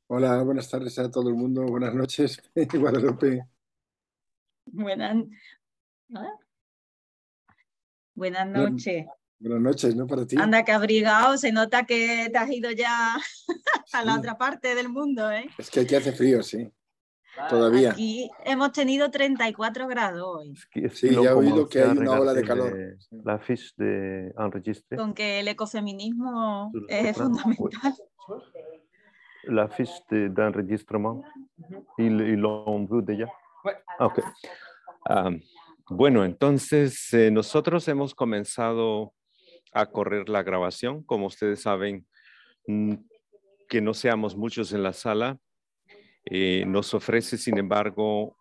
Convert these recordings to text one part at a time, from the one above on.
Hola, buenas tardes a todo el mundo, buenas noches, Guadalupe. Buenas, ¿ah? Buenas Buenas, noches. buenas noches, ¿no? Para ti. Anda, que abrigado, se nota que te has ido ya a la Sí, otra parte del mundo, ¿eh? es que aquí hace frío, sí, todavía. Aquí hemos tenido 34 grados hoy, Est-ce qu'ils Sí, ont ya he oído que commencé à hay una ola de regarder calor. Sí. la fiche enregistrée con que el ecofeminismo sur es l'écran? Oui. fundamental. La fiche d'enregistrement, ils l'ont vu déjà? Ok. Ah, bueno, entonces nosotros hemos comenzado a correr la grabación. Como ustedes saben, que no seamos muchos en la sala nos ofrece, sin embargo,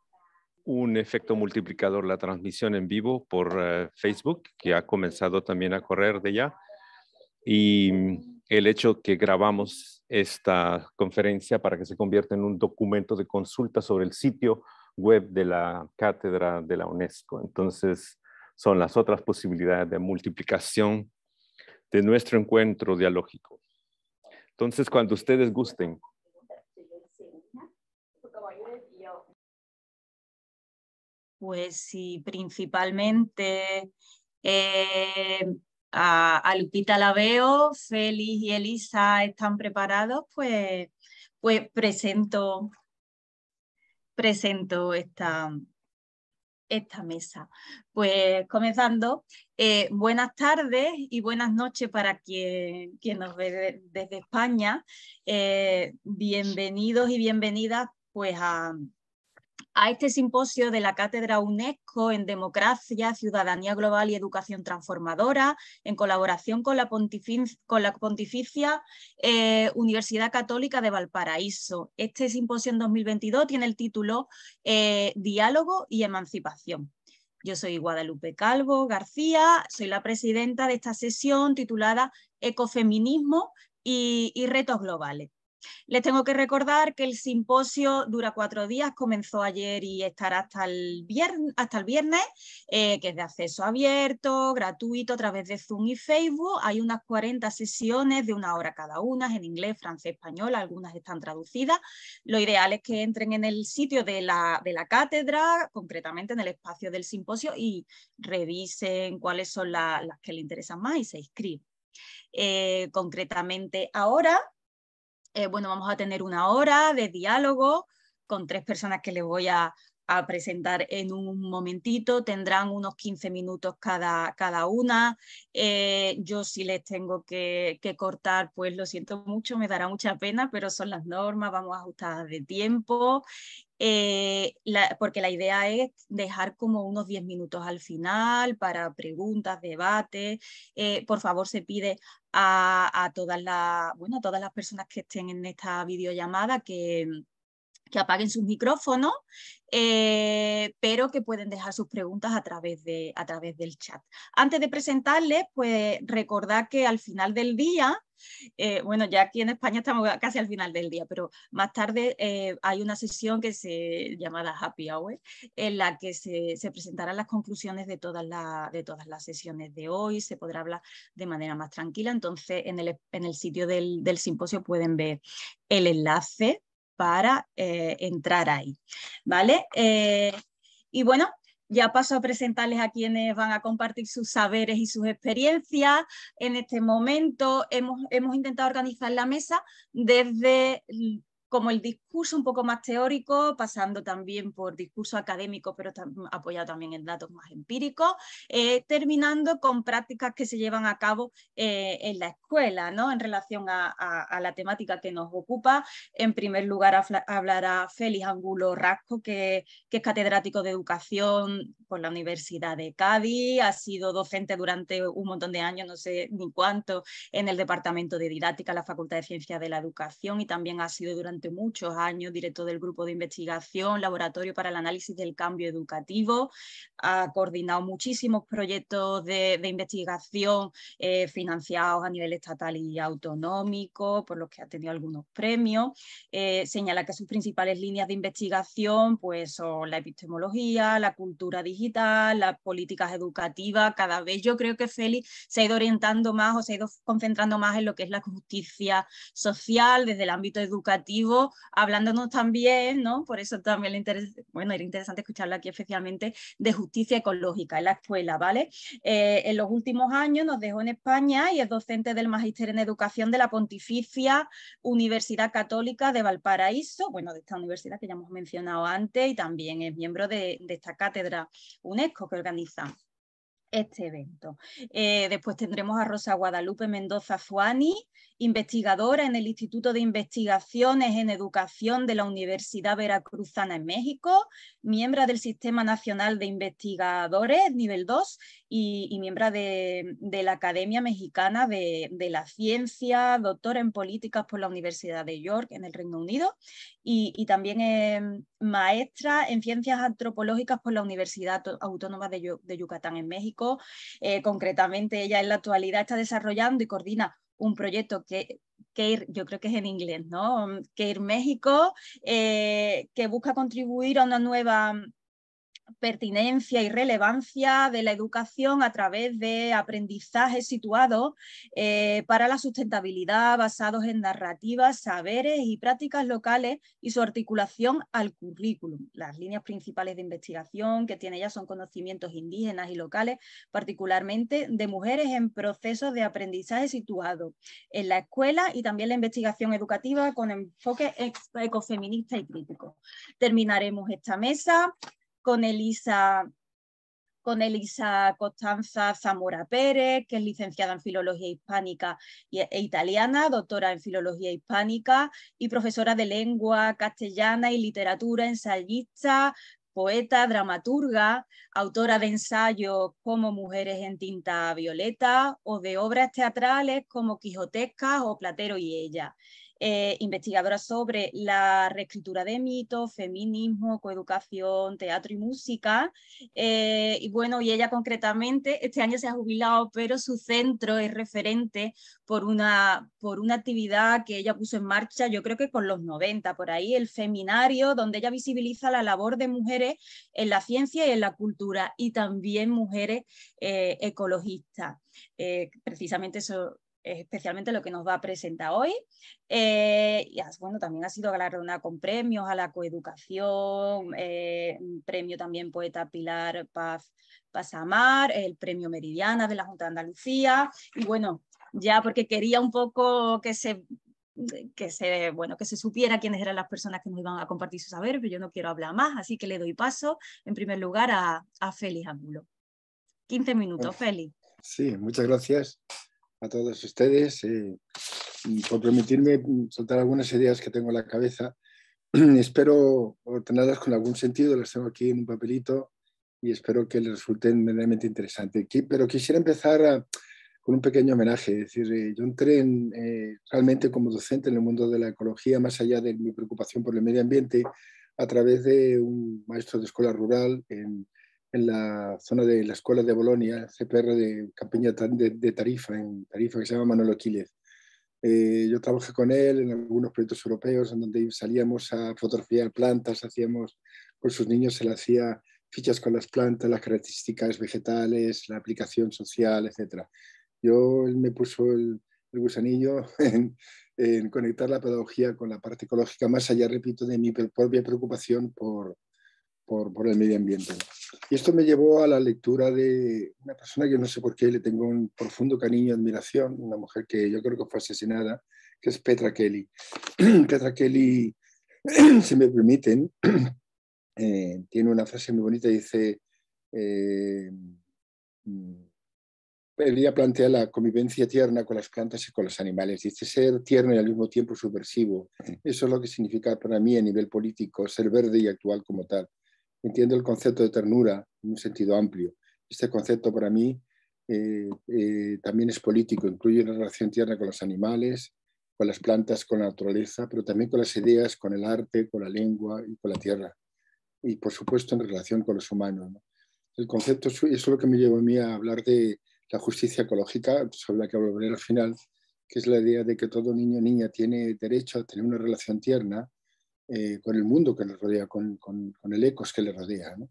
un efecto multiplicador la transmisión en vivo por Facebook, que ha comenzado también a correr de ya, y el hecho que grabamos esta conferencia para que se convierta en un documento de consulta sobre el sitio web de la cátedra de la UNESCO. Entonces, son las otras posibilidades de multiplicación de nuestro encuentro dialógico. Entonces, cuando ustedes gusten. Pues sí, principalmente a Lupita la veo, Félix y Elisa están preparados, pues presento esta mesa. Pues comenzando, buenas tardes y buenas noches para quien nos ve desde España. Bienvenidos y bienvenidas pues a este simposio de la Cátedra UNESCO en Democracia, Ciudadanía Global y Educación Transformadora, en colaboración con la Pontificia Universidad Católica de Valparaíso. Este simposio en 2022 tiene el título Diálogo y Emancipación. Yo soy Guadalupe Calvo García, soy la presidenta de esta sesión titulada Ecofeminismo y retos globales. Les tengo que recordar que el simposio dura 4 días, comenzó ayer y estará hasta el viernes, que es de acceso abierto, gratuito a través de Zoom y Facebook. Hay unas 40 sesiones de 1 hora cada una, en inglés, francés, español, algunas están traducidas. Lo ideal es que entren en el sitio de la cátedra, concretamente en el espacio del simposio, y revisen cuáles son las que les interesan más y se inscriben. Concretamente ahora, bueno, vamos a tener 1 hora de diálogo con 3 personas que les voy a presentar en un momentito. Tendrán unos 15 minutos cada una. Yo si les tengo que cortar, pues lo siento mucho, me dará mucha pena, pero son las normas, vamos ajustadas de tiempo. Porque la idea es dejar como unos 10 minutos al final para preguntas, debates. Por favor, se pide a todas las personas que estén en esta videollamada que apaguen sus micrófonos, pero que pueden dejar sus preguntas a través del chat. Antes de presentarles, pues recordad que al final del día, bueno, ya aquí en España estamos casi al final del día, pero más tarde hay una sesión llamada Happy Hour, en la que se presentarán las conclusiones de todas las sesiones de hoy, se podrá hablar de manera más tranquila. Entonces, en el sitio del simposio pueden ver el enlace para entrar ahí, ¿vale? Y bueno, ya paso a presentarles a quienes van a compartir sus saberes y sus experiencias. En este momento hemos intentado organizar la mesa desde como el discurso un poco más teórico, pasando también por discurso académico, pero apoyado también en datos más empíricos, terminando con prácticas que se llevan a cabo en la escuela, ¿no? En relación a la temática que nos ocupa. En primer lugar hablará Félix Angulo Rasco, que es catedrático de educación por la Universidad de Cádiz, ha sido docente durante un montón de años, no sé ni cuánto, en el Departamento de Didáctica, la Facultad de Ciencias de la Educación, y también ha sido durante muchos años director del grupo de investigación, Laboratorio para el Análisis del Cambio Educativo. Ha coordinado muchísimos proyectos de investigación financiados a nivel estatal y autonómico, por los que ha tenido algunos premios. Señala que sus principales líneas de investigación pues, son la epistemología, la cultura digital, las políticas educativas. Cada vez yo creo que Félix se ha ido orientando más o se ha ido concentrando más en lo que es la justicia social desde el ámbito educativo, educativo, hablándonos también, ¿no? Por eso también era interesante escucharlo aquí especialmente, de justicia ecológica en la escuela, ¿vale? En los últimos años nos dejó en España y es docente del Magíster en Educación de la Pontificia Universidad Católica de Valparaíso, bueno, de esta universidad que ya hemos mencionado antes, y también es miembro de esta cátedra UNESCO que organiza este evento. Después tendremos a Rosa Guadalupe Mendoza Zuani, investigadora en el Instituto de Investigaciones en Educación de la Universidad Veracruzana en México, miembro del Sistema Nacional de Investigadores nivel 2 y miembro de la Academia Mexicana de la Ciencia, doctora en Políticas por la Universidad de York en el Reino Unido y también maestra en Ciencias Antropológicas por la Universidad Autónoma de Yucatán en México. Concretamente, ella en la actualidad está desarrollando y coordina un proyecto yo creo que es en inglés, ¿no? CARE México, que busca contribuir a una nueva pertinencia y relevancia de la educación a través de aprendizajes situados para la sustentabilidad basados en narrativas, saberes y prácticas locales y su articulación al currículum. Las líneas principales de investigación que tiene ella son conocimientos indígenas y locales, particularmente de mujeres en procesos de aprendizaje situado en la escuela y también la investigación educativa con enfoque ecofeminista y crítico. Terminaremos esta mesa con Elisa Costanza Zamora Pérez, que es licenciada en Filología Hispánica e Italiana, doctora en Filología Hispánica y profesora de Lengua Castellana y Literatura, ensayista, poeta, dramaturga, autora de ensayos como Mujeres en tinta violeta o de obras teatrales como Quijotescas o Platero y ella. Investigadora sobre la reescritura de mitos, feminismo, coeducación, teatro y música. Y bueno, y ella concretamente este año se ha jubilado, pero su centro es referente por una actividad que ella puso en marcha, yo creo que con los 90, por ahí, el Feminario, donde ella visibiliza la labor de mujeres en la ciencia y en la cultura, y también mujeres ecologistas. Precisamente eso es especialmente lo que nos va a presentar hoy. Y bueno, también ha sido galardonada con premios a la coeducación, premio también Poeta Pilar Paz Amar, el premio Meridiana de la Junta de Andalucía, y bueno, ya porque quería un poco que se supiera quiénes eran las personas que nos iban a compartir su saber, pero yo no quiero hablar más, así que le doy paso, en primer lugar, a Félix Angulo. 15 minutos, Félix. Sí, muchas gracias a todos ustedes por permitirme soltar algunas ideas que tengo en la cabeza. Espero tenerlas con algún sentido, las tengo aquí en un papelito y espero que les resulten verdaderamente interesantes. Pero quisiera empezar con un pequeño homenaje. Es decir, yo entré realmente como docente en el mundo de la ecología, más allá de mi preocupación por el medio ambiente, a través de un maestro de escuela rural en la zona de la escuela de Bolonia, CPR de Campiña de Tarifa, en Tarifa, que se llama Manolo Quílez. Yo trabajé con él en algunos proyectos europeos en donde salíamos a fotografiar plantas, con sus niños se le hacía fichas con las plantas, las características vegetales, la aplicación social, etc. Él me puso el gusanillo en conectar la pedagogía con la parte ecológica, más allá, repito, de mi propia preocupación por el medio ambiente. Y esto me llevó a la lectura de una persona que no sé por qué le tengo un profundo cariño y admiración, una mujer que yo creo que fue asesinada, que es Petra Kelly. Petra Kelly, si me permiten, tiene una frase muy bonita, dice, ella plantea la convivencia tierna con las plantas y con los animales. Dice ser tierno y al mismo tiempo subversivo. Eso es lo que significa para mí a nivel político ser verde y actual como tal. Entiendo el concepto de ternura en un sentido amplio. Este concepto para mí también es político, incluye una relación tierna con los animales, con las plantas, con la naturaleza, pero también con las ideas, con el arte, con la lengua y con la tierra. Y por supuesto en relación con los humanos, ¿no? El concepto, eso es lo que me llevó a mí a hablar de la justicia ecológica, sobre la que volveré al final, que es la idea de que todo niño o niña tiene derecho a tener una relación tierna con el mundo que le rodea, con el ecos que le rodea, ¿no?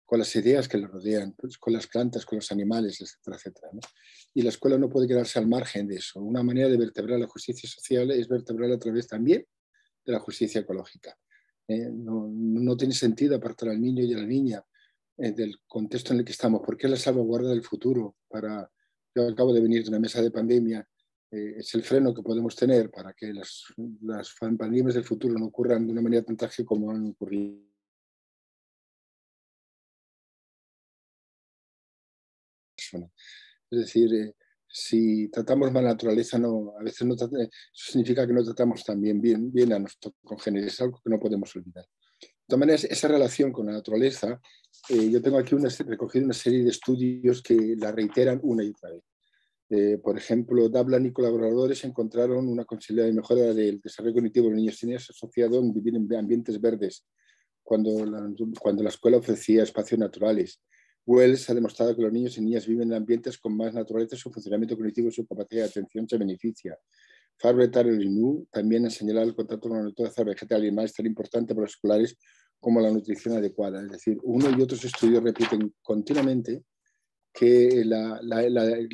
Con las ideas que le rodean, pues, con las plantas, con los animales, etcétera, etcétera, ¿no? Y la escuela no puede quedarse al margen de eso. Una manera de vertebrar la justicia social es vertebrarla a través también de la justicia ecológica. No tiene sentido apartar al niño y a la niña del contexto en el que estamos, porque es la salvaguarda del futuro. Yo acabo de venir de una mesa de pandemia, es el freno que podemos tener para que las pandemias del futuro no ocurran de una manera tan trágica como han ocurrido. Es decir, si tratamos mal la naturaleza, a veces eso significa que no tratamos también bien a nuestros congéneres, es algo que no podemos olvidar. De todas maneras, esa relación con la naturaleza, yo tengo aquí recogido una serie de estudios que la reiteran una y otra vez. Por ejemplo, Dablan y colaboradores encontraron una considerable mejora del desarrollo cognitivo de los niños y niñas asociado en vivir en ambientes verdes, cuando la escuela ofrecía espacios naturales. Wells ha demostrado que los niños y niñas viven en ambientes con más naturaleza, su funcionamiento cognitivo y su capacidad de atención se beneficia. Farber, Tarrell y Nu también han señalado el contacto con la naturaleza vegetal y animal es tan importante para los escolares como la nutrición adecuada. Es decir, uno y otros estudios repiten continuamente que la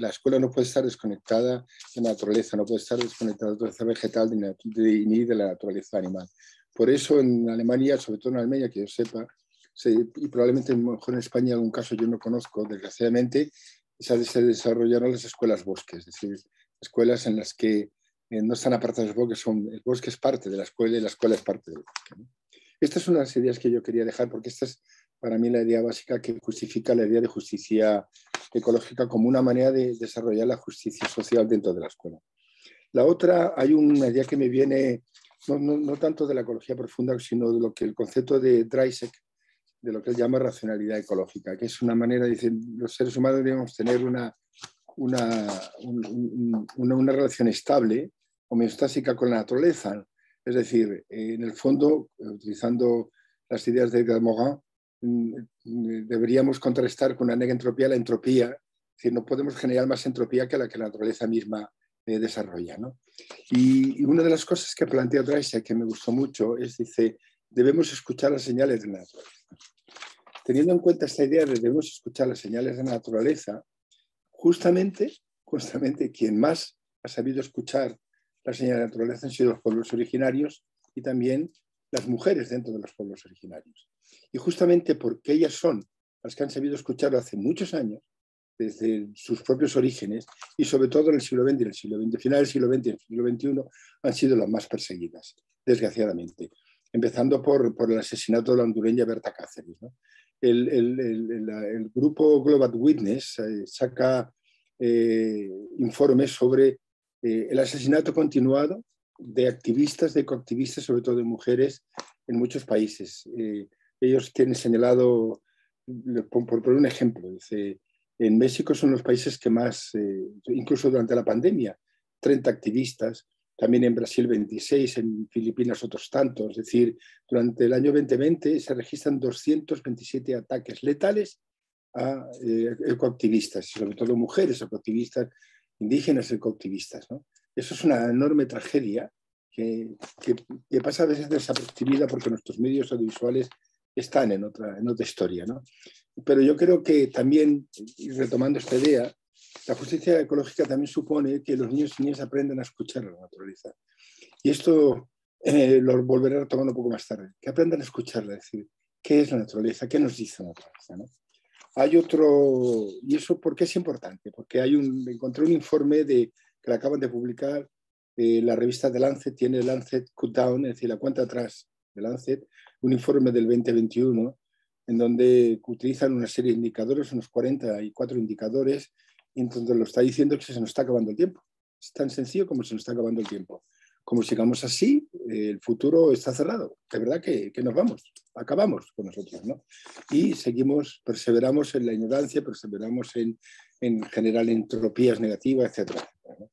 escuela no puede estar desconectada de la naturaleza, no puede estar desconectada de la naturaleza vegetal ni de la naturaleza animal. Por eso en Alemania, sobre todo en Alemania, que yo sepa, y probablemente mejor en España algún caso yo no conozco, desgraciadamente, se desarrollaron las escuelas bosques, es decir, escuelas en las que no están apartados los bosques, el bosque es parte de la escuela y la escuela es parte del bosque, ¿no? Estas son las ideas que yo quería dejar, porque esta es para mí la idea básica que justifica la idea de justicia ecológica como una manera de desarrollar la justicia social dentro de la escuela. La otra, hay una idea que me viene no tanto de la ecología profunda, sino de lo que el concepto de Dreisek, de lo que él llama racionalidad ecológica, que es una manera, dicen, los seres humanos debemos tener una relación estable, homeostásica con la naturaleza. Es decir, en el fondo, utilizando las ideas de Edgar Morin, deberíamos contrastar con la negentropía la entropía, es decir, no podemos generar más entropía que la naturaleza misma desarrolla, ¿no? Y una de las cosas que plantea Dreisek, que me gustó mucho, es, dice, debemos escuchar las señales de la naturaleza. Teniendo en cuenta esta idea de debemos escuchar las señales de la naturaleza, justamente quien más ha sabido escuchar las señales de la naturaleza han sido los pueblos originarios y también las mujeres dentro de los pueblos originarios. Y justamente porque ellas son las que han sabido escucharlo hace muchos años, desde sus propios orígenes, y sobre todo en el siglo XX y el siglo XX, final del siglo XX y el siglo XXI, han sido las más perseguidas, desgraciadamente. Empezando por el asesinato de la hondureña Berta Cáceres, ¿no? El grupo Global Witness saca informes sobre el asesinato continuado de activistas, de ecoactivistas, sobre todo de mujeres, en muchos países. Ellos tienen señalado, por poner un ejemplo, dice, en México son los países que más, incluso durante la pandemia, 30 activistas, también en Brasil 26, en Filipinas otros tantos. Es decir, durante el año 2020 se registran 227 ataques letales a ecoactivistas, sobre todo mujeres ecoactivistas, indígenas ecoactivistas, ¿no? Eso es una enorme tragedia que pasa a veces desapercibida porque nuestros medios audiovisuales están en otra historia, ¿no? Pero yo creo que también, y retomando esta idea, la justicia ecológica también supone que los niños y niñas aprendan a escuchar a la naturaleza. Y esto lo volveré a retomar un poco más tarde. Que aprendan a escucharla, es decir, ¿qué es la naturaleza? ¿Qué nos dice la naturaleza, ¿no? Hay otro, y eso ¿por qué es importante? Porque encontré un informe que le acaban de publicar, la revista The Lancet, tiene Lancet Countdown, es decir, la cuenta atrás de Lancet, un informe del 2021, en donde utilizan una serie de indicadores, unos 44 indicadores, y entonces lo está diciendo que se nos está acabando el tiempo. Es tan sencillo como se nos está acabando el tiempo. Como sigamos así, el futuro está cerrado. De verdad que nos vamos, acabamos con nosotros, ¿no? Y perseveramos en la ignorancia, perseveramos en generar entropías negativas, etc. ¿no?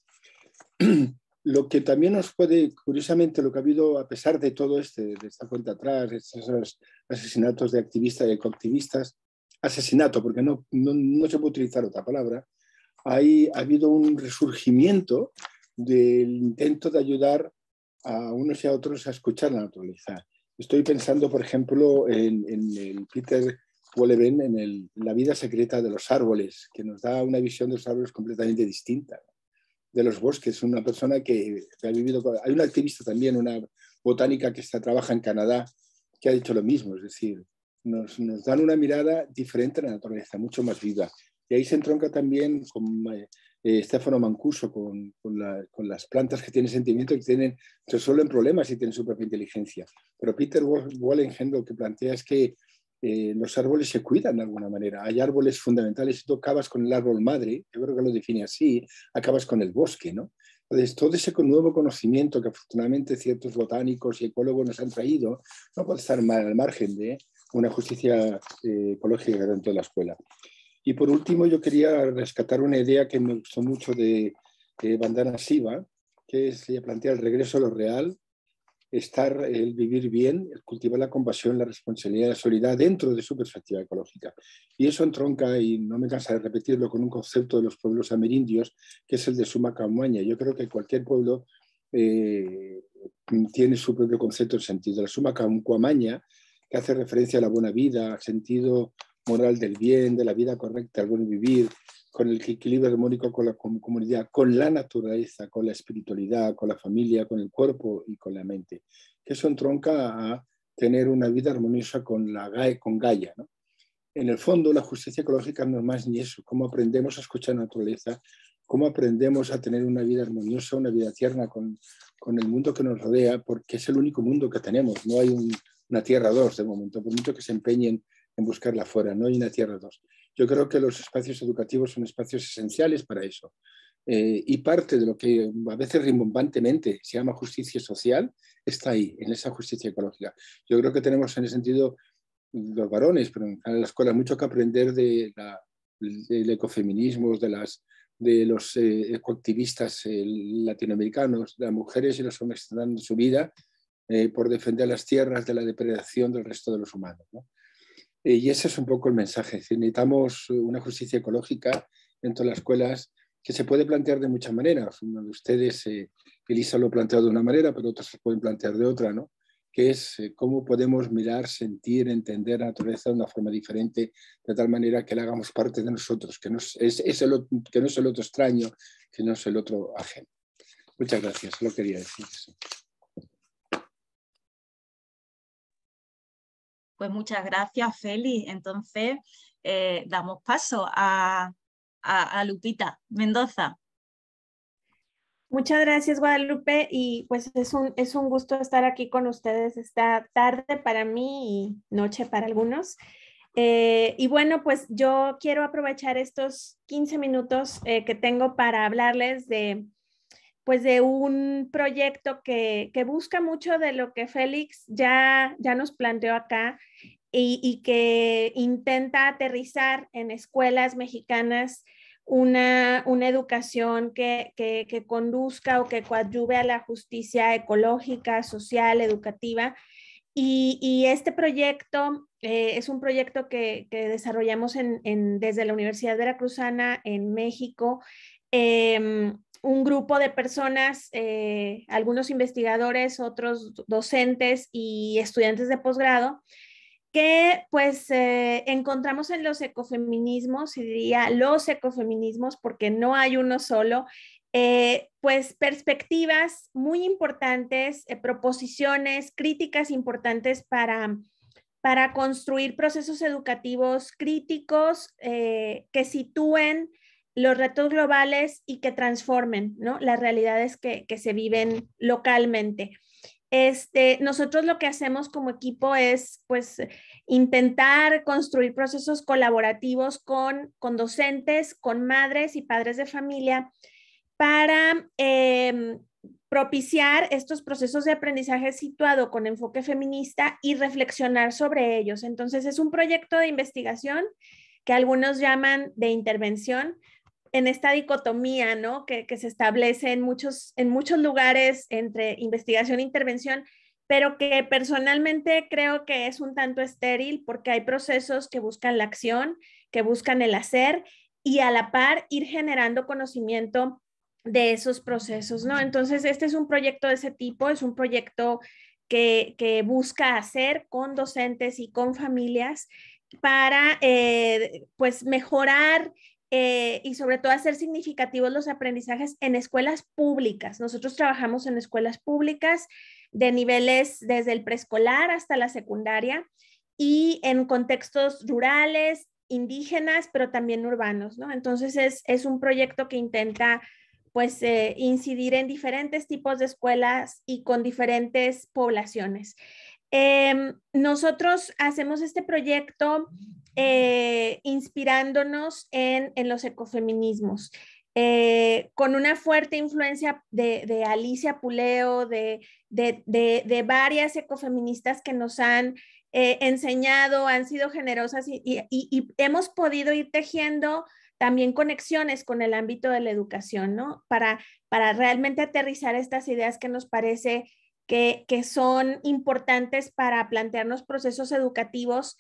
Lo que también nos puede, curiosamente, lo que ha habido, a pesar de todo de esta cuenta atrás, esos asesinatos de activistas y ecoactivistas, asesinato, porque no se puede utilizar otra palabra, ha habido un resurgimiento del intento de ayudar a unos y a otros a escuchar la naturaleza. Estoy pensando, por ejemplo, en el Peter Wolleben, en La vida secreta de los árboles, que nos da una visión de los árboles completamente distinta, de los bosques. Una persona que ha vivido... Hay una activista también, una botánica que trabaja en Canadá, que ha dicho lo mismo, es decir, nos dan una mirada diferente a la naturaleza, mucho más viva. Y ahí se entronca también con Stefano Mancuso, con las plantas que tienen sentimiento, que resuelven problemas y tienen su propia inteligencia. Pero Peter Wallenhen lo que plantea es que los árboles se cuidan de alguna manera. Hay árboles fundamentales. Si tú acabas con el árbol madre, yo creo que lo define así, acabas con el bosque, ¿no? Entonces, todo ese nuevo conocimiento que afortunadamente ciertos botánicos y ecólogos nos han traído no puede estar al margen de una justicia ecológica dentro de la escuela. Y por último, yo quería rescatar una idea que me gustó mucho de Vandana Shiva, que es ella plantea el regreso a lo real, el vivir bien, el cultivar la compasión, la responsabilidad y la solidaridad dentro de su perspectiva ecológica. Y eso entronca, y no me cansa de repetirlo, con un concepto de los pueblos amerindios, que es el de Suma Camuaña. Yo creo que cualquier pueblo tiene su propio concepto de sentido. La Suma Camuaña, que hace referencia a la buena vida, al sentido moral del bien, de la vida correcta, al buen vivir, con el equilibrio armónico con la comunidad, con la naturaleza, con la espiritualidad, con la familia, con el cuerpo y con la mente. Que eso entronca a tener una vida armoniosa con Gaia, ¿no? En el fondo, la justicia ecológica no es más ni eso, cómo aprendemos a escuchar la naturaleza, cómo aprendemos a tener una vida armoniosa, una vida tierna con el mundo que nos rodea, porque es el único mundo que tenemos. No hay una Tierra 2 de momento, por mucho que se empeñen en buscarla fuera, no hay una Tierra 2. Yo creo que los espacios educativos son espacios esenciales para eso. Y parte de lo que a veces rimbombantemente se llama justicia social está ahí, en esa justicia ecológica. Yo creo que tenemos en ese sentido los varones, pero en la escuela mucho que aprender del ecofeminismo, de los ecoactivistas latinoamericanos, de las mujeres y los hombres que están dando su vida por defender las tierras de la depredación del resto de los humanos, ¿no? Y ese es un poco el mensaje. Es decir, necesitamos una justicia ecológica dentro de las escuelas que se puede plantear de muchas maneras. Uno de ustedes, Elisa, lo ha planteado de una manera, pero otros se pueden plantear de otra, ¿no? Que es cómo podemos mirar, sentir, entender la naturaleza de una forma diferente, de tal manera que la hagamos parte de nosotros, que no es el otro extraño, que no es el otro ajeno. Muchas gracias, solo quería decir eso. Pues muchas gracias, Félix. Entonces, damos paso a Lupita Mendoza. Muchas gracias, Guadalupe, y pues es un gusto estar aquí con ustedes esta tarde para mí y noche para algunos. Y bueno, pues yo quiero aprovechar estos 15 minutos que tengo para hablarles de un proyecto que busca mucho de lo que Félix ya nos planteó acá y que intenta aterrizar en escuelas mexicanas una educación que conduzca o que coadyuve a la justicia ecológica, social, educativa. Y este proyecto es un proyecto que desarrollamos desde la Universidad Veracruzana en México. Un grupo de personas, algunos investigadores, otros docentes y estudiantes de posgrado, que pues encontramos en los ecofeminismos, y diría los ecofeminismos porque no hay uno solo, pues perspectivas muy importantes, proposiciones, críticas importantes para construir procesos educativos críticos que sitúen los retos globales y que transformen, ¿no?, las realidades que se viven localmente. Nosotros lo que hacemos como equipo es pues intentar construir procesos colaborativos con docentes, con madres y padres de familia para propiciar estos procesos de aprendizaje situado con enfoque feminista y reflexionar sobre ellos. Entonces es un proyecto de investigación que algunos llaman de intervención, en esta dicotomía, ¿no?, que se establece en muchos lugares entre investigación e intervención, pero que personalmente creo que es un tanto estéril porque hay procesos que buscan la acción, que buscan el hacer y a la par ir generando conocimiento de esos procesos, ¿no? Entonces, este es un proyecto de ese tipo, es un proyecto que busca hacer con docentes y con familias para pues mejorar y sobre todo hacer significativos los aprendizajes en escuelas públicas. Nosotros trabajamos en escuelas públicas de niveles desde el preescolar hasta la secundaria y en contextos rurales, indígenas, pero también urbanos, ¿no? Entonces es un proyecto que intenta pues incidir en diferentes tipos de escuelas y con diferentes poblaciones. Nosotros hacemos este proyecto inspirándonos en los ecofeminismos, con una fuerte influencia de Alicia Puleo, de varias ecofeministas que nos han enseñado, han sido generosas y hemos podido ir tejiendo también conexiones con el ámbito de la educación, ¿no? Para realmente aterrizar estas ideas que nos parece que son importantes para plantearnos procesos educativos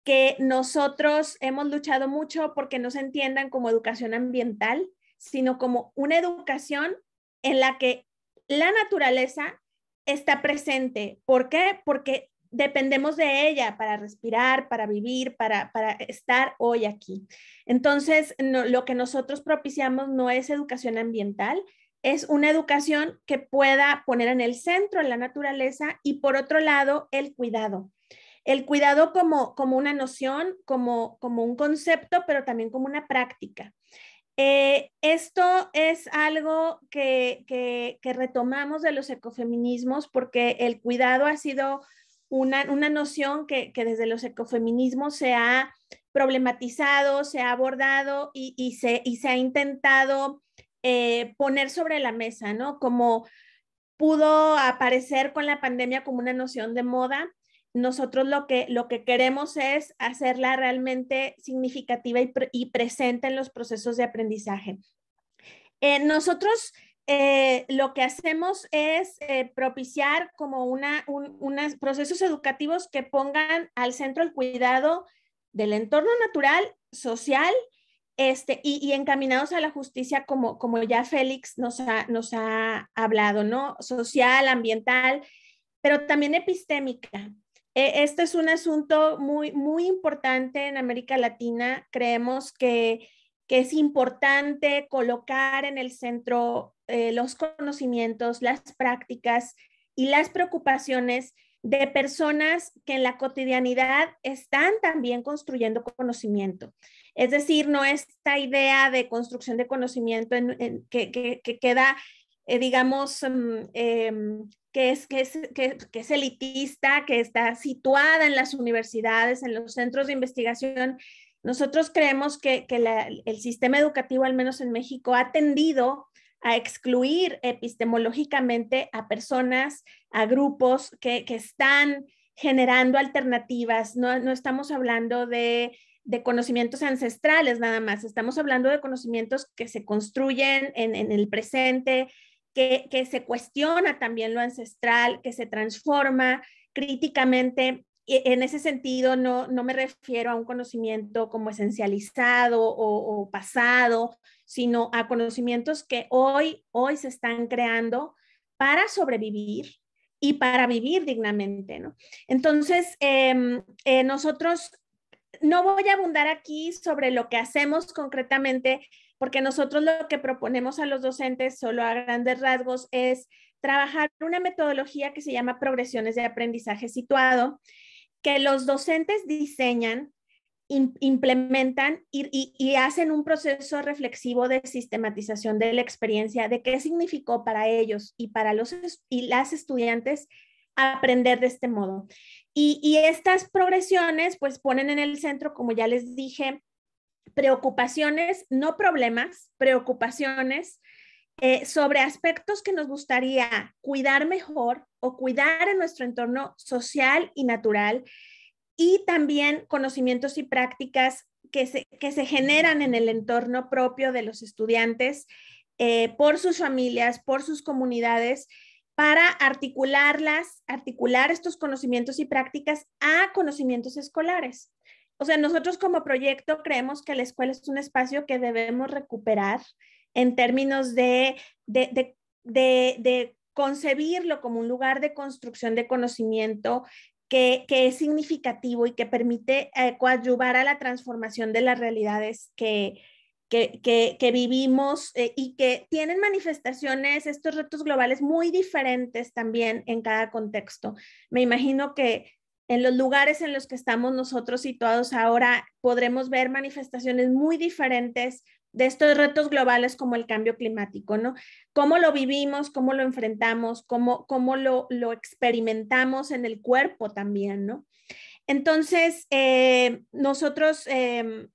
que nosotros hemos luchado mucho porque no se entiendan como educación ambiental, sino como una educación en la que la naturaleza está presente. ¿Por qué? Porque dependemos de ella para respirar, para vivir, para estar hoy aquí. Entonces, lo que nosotros propiciamos no es educación ambiental, es una educación que pueda poner en el centro la naturaleza y por otro lado el cuidado. El cuidado como una noción, como un concepto, pero también como una práctica. Esto es algo que retomamos de los ecofeminismos porque el cuidado ha sido una noción que desde los ecofeminismos se ha problematizado, se ha abordado y se ha intentado poner sobre la mesa, ¿no? Como pudo aparecer con la pandemia como una noción de moda, nosotros lo que queremos es hacerla realmente significativa y presente en los procesos de aprendizaje. Nosotros lo que hacemos es propiciar como unos procesos educativos que pongan al centro el cuidado del entorno natural, social, y encaminados a la justicia como ya Félix nos ha hablado, ¿no? Social, ambiental, pero también epistémica. Este es un asunto muy, muy importante en América Latina. Creemos que es importante colocar en el centro los conocimientos, las prácticas y las preocupaciones de personas que en la cotidianidad están también construyendo conocimiento. Es decir, no esta idea de construcción de conocimiento que queda, digamos, que es elitista, que está situada en las universidades, en los centros de investigación. Nosotros creemos que el sistema educativo, al menos en México, ha tendido a excluir epistemológicamente a personas, a grupos que están generando alternativas. No estamos hablando de conocimientos ancestrales nada más, estamos hablando de conocimientos que se construyen en el presente, que se cuestiona también lo ancestral, que se transforma críticamente. En ese sentido, no me refiero a un conocimiento como esencializado o pasado, sino a conocimientos que hoy se están creando para sobrevivir y para vivir dignamente, ¿no? Entonces, nosotros, no voy a abundar aquí sobre lo que hacemos concretamente, porque nosotros lo que proponemos a los docentes, solo a grandes rasgos, es trabajar una metodología que se llama progresiones de aprendizaje situado, que los docentes diseñan, implementan y hacen un proceso reflexivo de sistematización de la experiencia, de qué significó para ellos y para las estudiantes aprender de este modo. Y estas progresiones pues ponen en el centro, como ya les dije, preocupaciones, no problemas, preocupaciones sobre aspectos que nos gustaría cuidar mejor o cuidar en nuestro entorno social y natural, y también conocimientos y prácticas que se generan en el entorno propio de los estudiantes, por sus familias, por sus comunidades, para articular estos conocimientos y prácticas a conocimientos escolares. O sea, nosotros como proyecto creemos que la escuela es un espacio que debemos recuperar en términos de concebirlo como un lugar de construcción de conocimiento que es significativo y que permite coadyuvar a la transformación de las realidades que que vivimos y que tienen manifestaciones, estos retos globales muy diferentes también en cada contexto. Me imagino que en los lugares en los que estamos nosotros situados ahora podremos ver manifestaciones muy diferentes de estos retos globales como el cambio climático, ¿no? Cómo lo vivimos, cómo lo enfrentamos, cómo lo experimentamos en el cuerpo también, ¿no? Entonces, nosotros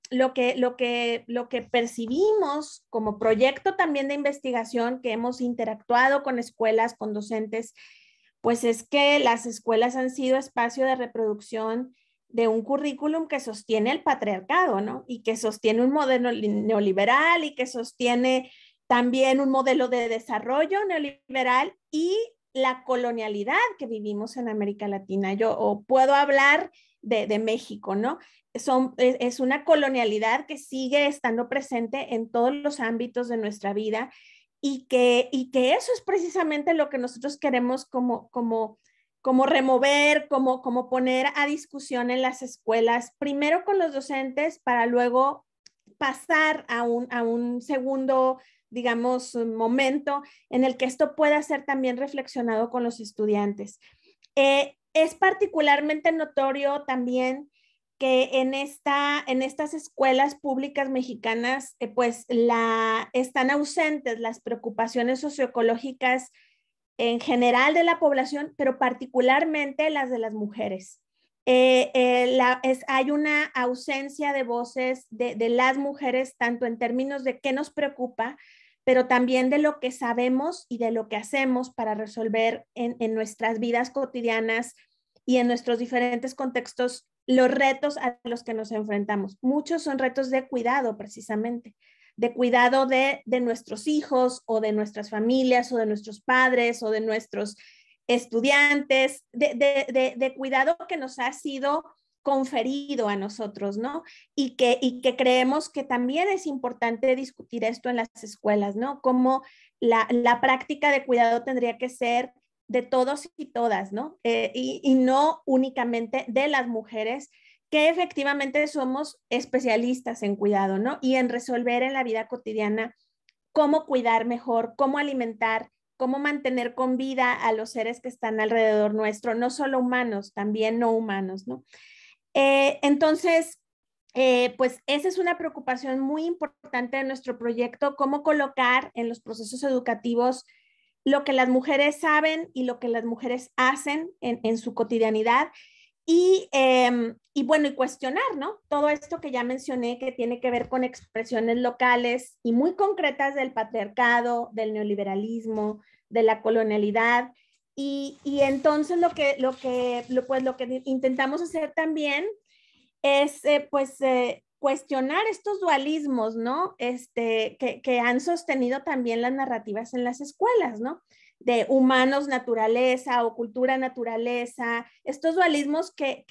lo que percibimos como proyecto también de investigación que hemos interactuado con escuelas, con docentes, pues es que las escuelas han sido espacio de reproducción de un currículum que sostiene el patriarcado, ¿no? Y que sostiene un modelo neoliberal y que sostiene también un modelo de desarrollo neoliberal y la colonialidad que vivimos en América Latina. Yo puedo hablar de México, ¿no? Es una colonialidad que sigue estando presente en todos los ámbitos de nuestra vida y que eso es precisamente lo que nosotros queremos como remover, como poner a discusión en las escuelas, primero con los docentes para luego pasar a un segundo, digamos, momento en el que esto pueda ser también reflexionado con los estudiantes. Es particularmente notorio también que en estas escuelas públicas mexicanas, pues están ausentes las preocupaciones socioecológicas en general de la población, pero particularmente las de las mujeres. Hay una ausencia de voces de las mujeres, tanto en términos de qué nos preocupa, pero también de lo que sabemos y de lo que hacemos para resolver en nuestras vidas cotidianas y en nuestros diferentes contextos los retos a los que nos enfrentamos. Muchos son retos de cuidado, precisamente, de cuidado de nuestros hijos o de nuestras familias o de nuestros padres o de nuestros estudiantes, de cuidado que nos ha sido conferido a nosotros, ¿no? Y que creemos que también es importante discutir esto en las escuelas, ¿no? Como la práctica de cuidado tendría que ser de todos y todas, ¿no? Y no únicamente de las mujeres, que efectivamente somos especialistas en cuidado, ¿no? Y en resolver en la vida cotidiana cómo cuidar mejor, cómo alimentar, cómo mantener con vida a los seres que están alrededor nuestro, no solo humanos, también no humanos, ¿no? Entonces, pues esa es una preocupación muy importante de nuestro proyecto, cómo colocar en los procesos educativos lo que las mujeres saben y lo que las mujeres hacen en su cotidianidad y bueno, y cuestionar, ¿no? Todo esto que ya mencioné que tiene que ver con expresiones locales y muy concretas del patriarcado, del neoliberalismo, de la colonialidad. Y entonces lo que intentamos hacer también es cuestionar estos dualismos, ¿no? Que han sostenido también las narrativas en las escuelas, ¿no? De humanos naturaleza o cultura naturaleza, estos dualismos que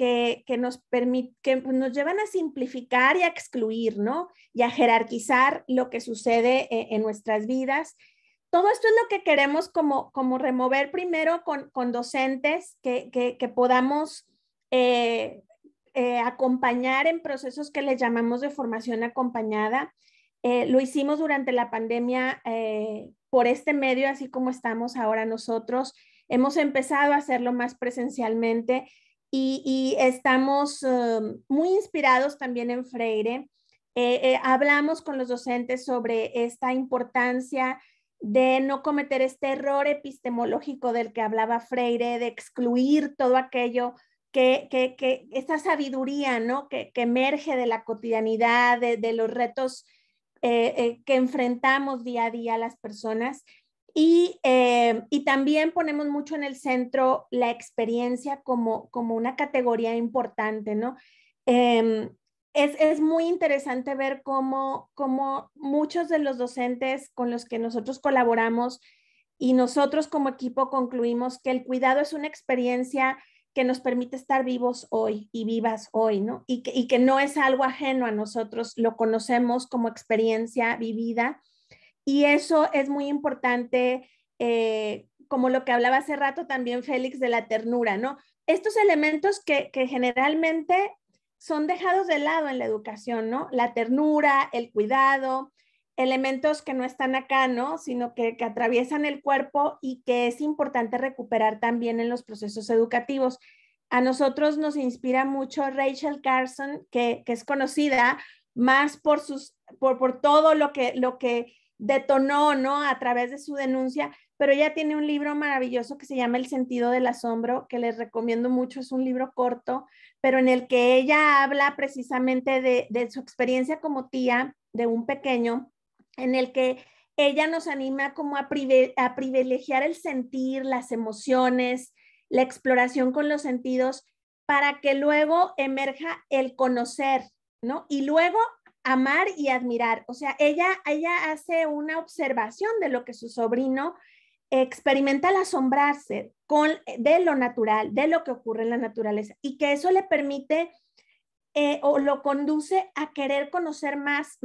nos llevan a simplificar y a excluir, ¿no? Y a jerarquizar lo que sucede en nuestras vidas. Todo esto es lo que queremos como remover primero con docentes que podamos acompañar en procesos que les llamamos de formación acompañada. Lo hicimos durante la pandemia por este medio, así como estamos ahora nosotros. Hemos empezado a hacerlo más presencialmente y estamos muy inspirados también en Freire. Hablamos con los docentes sobre esta importancia de no cometer este error epistemológico del que hablaba Freire, de excluir todo aquello esta sabiduría, ¿no? que emerge de la cotidianidad, de los retos que enfrentamos día a día las personas. Y también ponemos mucho en el centro la experiencia como una categoría importante, ¿no? Es muy interesante ver cómo muchos de los docentes con los que nosotros colaboramos y nosotros como equipo concluimos que el cuidado es una experiencia que nos permite estar vivos hoy y vivas hoy, ¿no? Y que no es algo ajeno a nosotros, lo conocemos como experiencia vivida. Y eso es muy importante, como lo que hablaba hace rato también Félix de la ternura, ¿no? Estos elementos que generalmente son dejados de lado en la educación, ¿no? La ternura, el cuidado, elementos que no están acá, ¿no? Sino que atraviesan el cuerpo y que es importante recuperar también en los procesos educativos. A nosotros nos inspira mucho Rachel Carson, que es conocida más por todo lo que detonó, ¿no? A través de su denuncia, pero ella tiene un libro maravilloso que se llama El sentido del asombro, que les recomiendo mucho. Es un libro corto, pero en el que ella habla precisamente de su experiencia como tía de un pequeño, en el que ella nos anima como a privilegiar el sentir, las emociones, la exploración con los sentidos, para que luego emerja el conocer, ¿no? Y luego amar y admirar. O sea, ella hace una observación de lo que su sobrino experimenta al asombrarse de lo natural, de lo que ocurre en la naturaleza, y que eso le permite o lo conduce a querer conocer más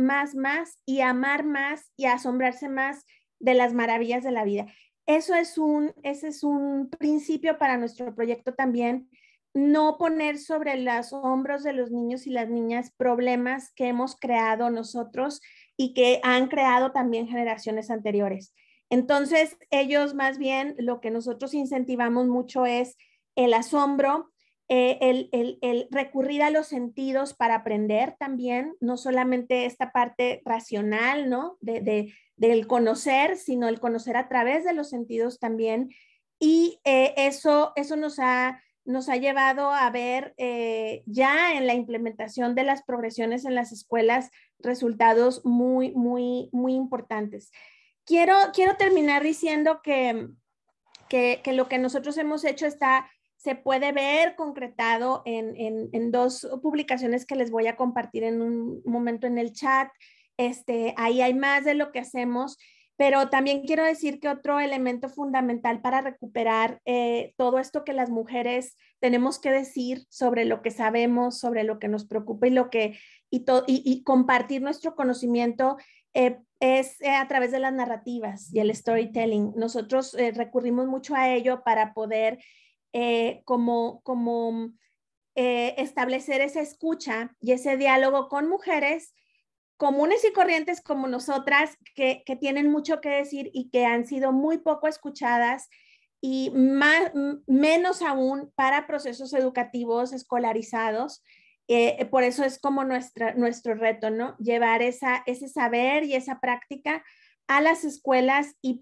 y amar más y a asombrarse más de las maravillas de la vida. Ese es un principio para nuestro proyecto también, no poner sobre los hombros de los niños y las niñas problemas que hemos creado nosotros y que han creado también generaciones anteriores. Entonces, ellos más bien lo que nosotros incentivamos mucho es el asombro, el recurrir a los sentidos para aprender también, no solamente esta parte racional, ¿no? Del conocer, sino el conocer a través de los sentidos también. Y eso nos ha llevado a ver ya en la implementación de las progresiones en las escuelas resultados muy, muy, muy importantes. Quiero terminar diciendo que lo que nosotros hemos hecho se puede ver concretado en dos publicaciones que les voy a compartir en un momento en el chat. Ahí hay más de lo que hacemos, pero también quiero decir que otro elemento fundamental para recuperar todo esto que las mujeres tenemos que decir sobre lo que sabemos, sobre lo que nos preocupa y compartir nuestro conocimiento es a través de las narrativas y el storytelling. Nosotros recurrimos mucho a ello para poder establecer esa escucha y ese diálogo con mujeres comunes y corrientes como nosotras, que tienen mucho que decir y que han sido muy poco escuchadas, y menos aún para procesos educativos escolarizados. Por eso es como nuestro reto, ¿no? Llevar ese saber y esa práctica a las escuelas y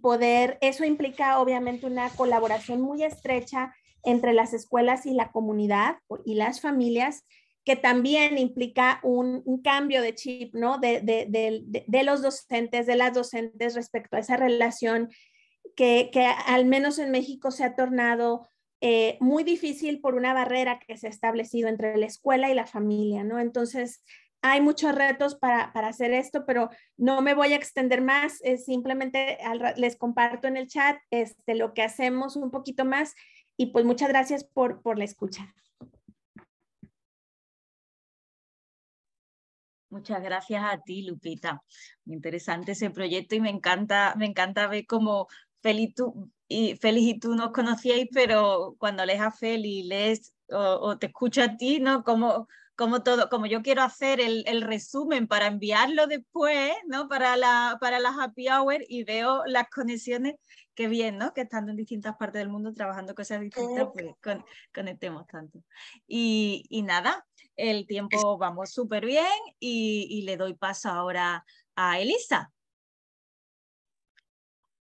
eso implica obviamente una colaboración muy estrecha entre las escuelas y la comunidad y las familias, que también implica un cambio de chip, ¿no? De los docentes, de las docentes respecto a esa relación que al menos en México se ha tornado muy difícil por una barrera que se ha establecido entre la escuela y la familia, ¿no? Entonces, hay muchos retos para hacer esto, pero no me voy a extender más, simplemente les comparto en el chat lo que hacemos un poquito más, y pues muchas gracias por la escucha. Muchas gracias a ti, Lupita. Muy interesante ese proyecto y me encanta ver cómo Feli y tú nos conocíais, pero cuando lees a Feli, lees o te escucho a ti, ¿no? Como yo quiero hacer el resumen para enviarlo después, ¿no? Para la Happy Hour, y veo las conexiones, qué bien, ¿no? Que estando en distintas partes del mundo trabajando cosas distintas, pues conectemos tanto. Y nada, el tiempo vamos súper bien y le doy paso ahora a Elisa.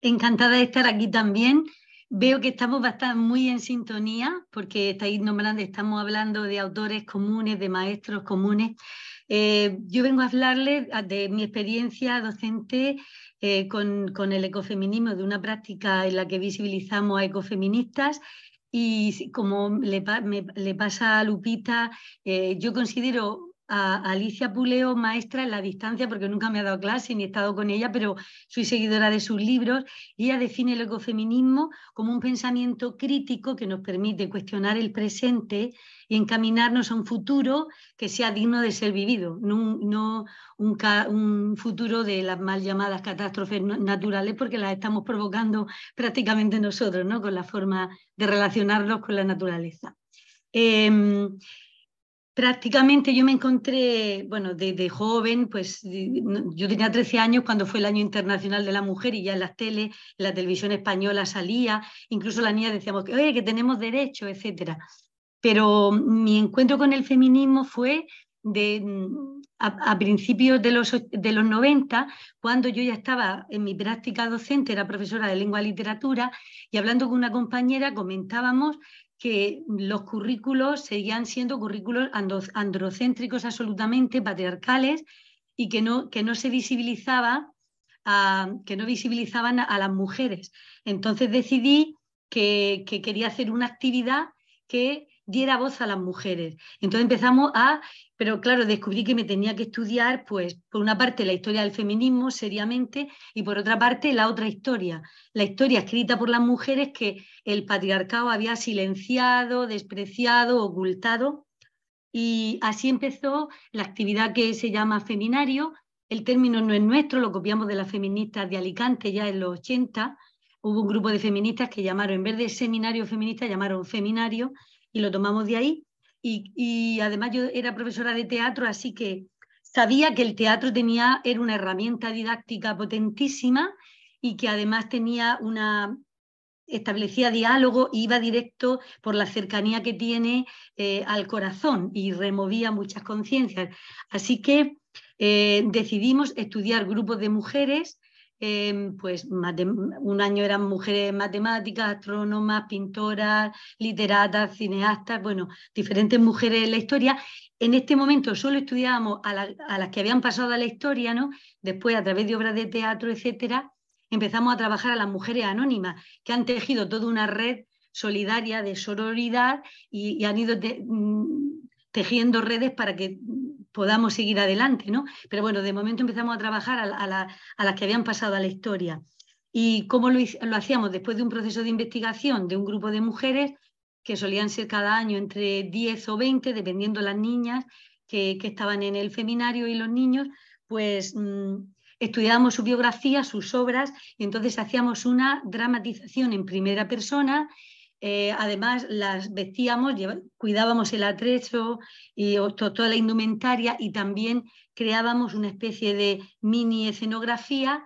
Encantada de estar aquí también. Veo que estamos muy en sintonía porque estamos hablando de autores comunes, de maestros comunes. Yo vengo a hablarles de mi experiencia docente con el ecofeminismo, de una práctica en la que visibilizamos a ecofeministas. Y como le pasa a Lupita, yo considero a Alicia Puleo maestra en la distancia, porque nunca me ha dado clase ni he estado con ella, pero soy seguidora de sus libros, y ella define el ecofeminismo como un pensamiento crítico que nos permite cuestionar el presente y encaminarnos a un futuro que sea digno de ser vivido, no un futuro de las mal llamadas catástrofes naturales, porque las estamos provocando prácticamente nosotros, ¿no? Con la forma de relacionarnos con la naturaleza. prácticamente yo me encontré, bueno, desde joven, pues yo tenía 13 años cuando fue el Año Internacional de la Mujer y ya en las teles, en la televisión española salía, incluso las niñas decíamos que, oye, que tenemos derecho, etcétera. Pero mi encuentro con el feminismo fue a principios de los 90, cuando yo ya estaba en mi práctica docente, era profesora de lengua y literatura, y hablando con una compañera comentábamos que los currículos seguían siendo currículos androcéntricos absolutamente, patriarcales, y que no se visibilizaba, que no visibilizaban a las mujeres. Entonces decidí que quería hacer una actividad que diera voz a las mujeres. Entonces empezamos pero claro, descubrí que me tenía que estudiar, pues, por una parte la historia del feminismo seriamente y por otra parte la otra historia, la historia escrita por las mujeres que el patriarcado había silenciado, despreciado, ocultado. Y así empezó la actividad que se llama feminario. El término no es nuestro, lo copiamos de las feministas de Alicante ya en los 80. Hubo un grupo de feministas que llamaron, en vez de seminario feminista, llamaron feminario, y lo tomamos de ahí. Y además yo era profesora de teatro, así que sabía que el teatro era una herramienta didáctica potentísima y que además establecía diálogo e iba directo por la cercanía que tiene al corazón y removía muchas conciencias. Así que decidimos estudiar grupos de mujeres, pues un año eran mujeres matemáticas, astrónomas, pintoras, literatas, cineastas, bueno, diferentes mujeres en la historia. En este momento solo estudiábamos a las que habían pasado a la historia, ¿no? Después, a través de obras de teatro, etcétera, empezamos a trabajar a las mujeres anónimas, que han tejido toda una red solidaria de sororidad y han ido tejiendo redes para que podamos seguir adelante, ¿no? Pero bueno, de momento empezamos a trabajar a las que habían pasado a la historia. ¿Y cómo lo hacíamos? Después de un proceso de investigación de un grupo de mujeres, que solían ser cada año entre 10 o 20, dependiendo las niñas que estaban en el feminario y los niños, pues estudiábamos su biografía, sus obras, y entonces hacíamos una dramatización en primera persona. Además las vestíamos, cuidábamos el atrecho y toda la indumentaria, y también creábamos una especie de mini escenografía,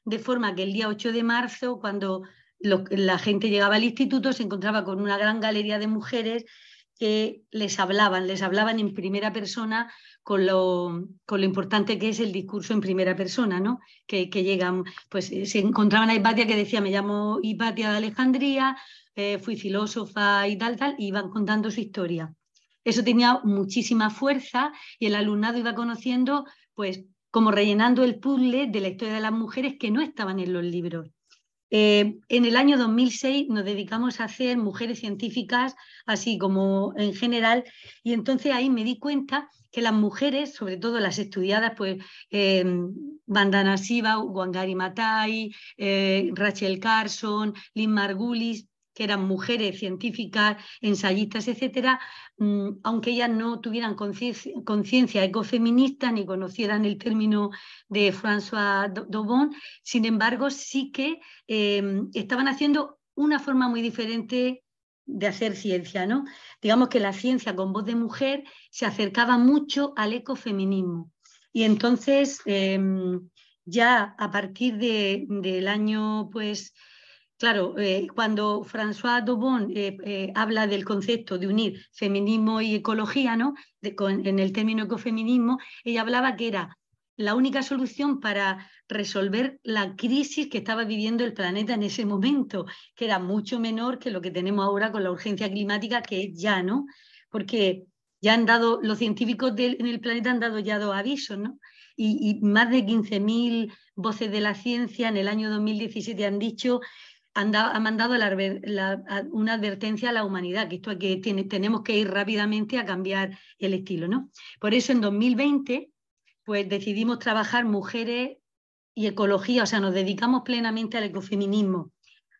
de forma que el día 8 de marzo, cuando la gente llegaba al instituto, se encontraba con una gran galería de mujeres que les hablaban en primera persona, con lo importante que es el discurso en primera persona, ¿no? Que llegan, pues se encontraban a Hipatia, que decía, me llamo Hipatia de Alejandría, fui filósofa y tal, y iban contando su historia. Eso tenía muchísima fuerza y el alumnado iba conociendo, pues, como rellenando el puzzle de la historia de las mujeres que no estaban en los libros. En el año 2006 nos dedicamos a hacer mujeres científicas, así como en general, y entonces ahí me di cuenta que las mujeres, sobre todo las estudiadas, pues Vandana Shiva, Wangari Maathai, Rachel Carson, Lynn Margulis, que eran mujeres científicas, ensayistas, etcétera, aunque ellas no tuvieran conciencia ecofeminista ni conocieran el término de François Daubon, sin embargo, sí que estaban haciendo una forma muy diferente de hacer ciencia, ¿no? Digamos que la ciencia con voz de mujer se acercaba mucho al ecofeminismo. Y entonces, ya a partir del año, pues, claro, cuando François Daubon habla del concepto de unir feminismo y ecología, ¿no? En el término ecofeminismo, ella hablaba que era la única solución para resolver la crisis que estaba viviendo el planeta en ese momento, que era mucho menor que lo que tenemos ahora con la urgencia climática, que es ya, ¿no? Porque ya los científicos en el planeta han dado ya 2 avisos, ¿no? Y más de 15.000 voces de la ciencia en el año 2017 han dicho, ha mandado una advertencia a la humanidad, que esto tenemos que ir rápidamente a cambiar el estilo, ¿no? Por eso en 2020 pues decidimos trabajar mujeres y ecología, o sea, nos dedicamos plenamente al ecofeminismo.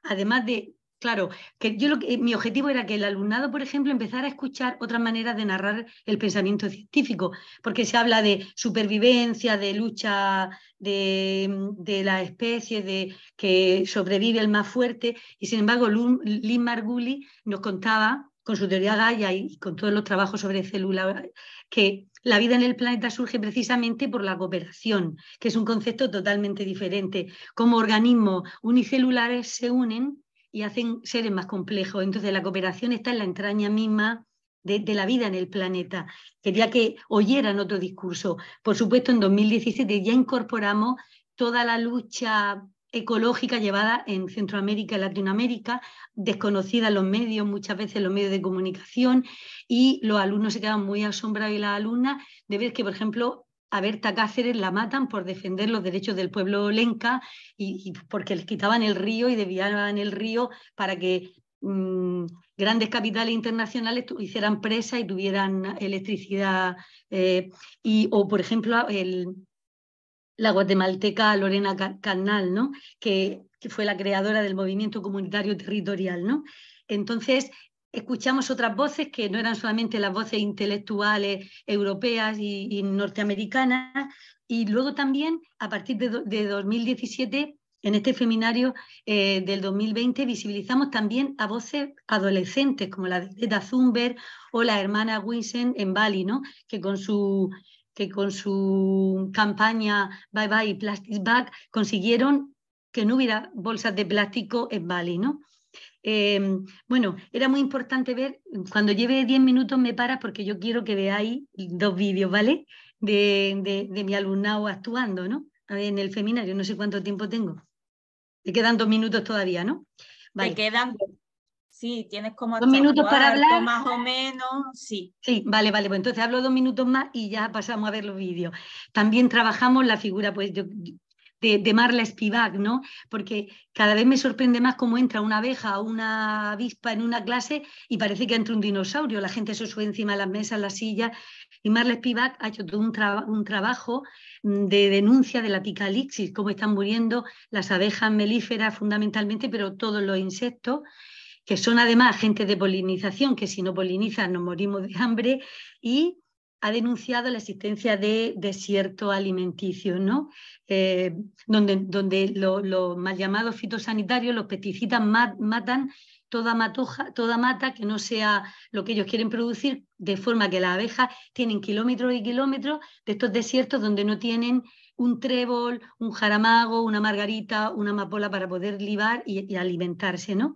Además de, claro, que mi objetivo era que el alumnado, por ejemplo, empezara a escuchar otras maneras de narrar el pensamiento científico, porque se habla de supervivencia, de lucha de la especie, de que sobrevive el más fuerte, y sin embargo Lynn Margulis nos contaba con su teoría Gaia y con todos los trabajos sobre células, que la vida en el planeta surge precisamente por la cooperación, que es un concepto totalmente diferente. Como organismos unicelulares se unen y hacen seres más complejos. Entonces la cooperación está en la entraña misma de la vida en el planeta. Quería que oyeran otro discurso. Por supuesto, en 2017 ya incorporamos toda la lucha ecológica llevada en Centroamérica y Latinoamérica, desconocida en los medios, muchas veces en los medios de comunicación, y los alumnos se quedan muy asombrados y las alumnas de ver que, por ejemplo, a Berta Cáceres la matan por defender los derechos del pueblo lenca y porque les quitaban el río y desviaban el río para que grandes capitales internacionales hicieran presa y tuvieran electricidad. O, por ejemplo, la guatemalteca Lorena Carnal, ¿no? que fue la creadora del movimiento comunitario territorial, ¿no? Entonces, escuchamos otras voces que no eran solamente las voces intelectuales europeas y norteamericanas, y luego también, a partir de 2017, en este seminario del 2020, visibilizamos también a voces adolescentes, como la de Greta Thunberg o la hermana Winsen en Bali, ¿no? que con su campaña Bye Bye Plastic Bag consiguieron que no hubiera bolsas de plástico en Bali, ¿no? Bueno, era muy importante ver, cuando lleve 10 minutos me paras porque yo quiero que veáis 2 vídeos, ¿vale? De mi alumnado actuando, ¿no? A ver, en el seminario, no sé cuánto tiempo tengo. Me quedan 2 minutos todavía, ¿no? Vale. Te quedan... Sí, tienes como 2 minutos para hablar. Más o menos, sí. Sí, vale, pues entonces hablo 2 minutos más y ya pasamos a ver los vídeos. También trabajamos la figura pues, de Marla Spivak, ¿no? Porque cada vez me sorprende más cómo entra una abeja o una avispa en una clase y parece que entra un dinosaurio. La gente se sube encima de las mesas, las sillas. Y Marla Spivak ha hecho todo un trabajo de denuncia de la apocalipsis, cómo están muriendo las abejas melíferas fundamentalmente, pero todos los insectos, que son además agentes de polinización, que si no polinizan nos morimos de hambre, y ha denunciado la existencia de desiertos alimenticios, ¿no? Donde los mal llamados fitosanitarios, los pesticidas matan toda mata que no sea lo que ellos quieren producir, de forma que las abejas tienen kilómetros y kilómetros de estos desiertos donde no tienen un trébol, un jaramago, una margarita, una amapola para poder libar y alimentarse, ¿no?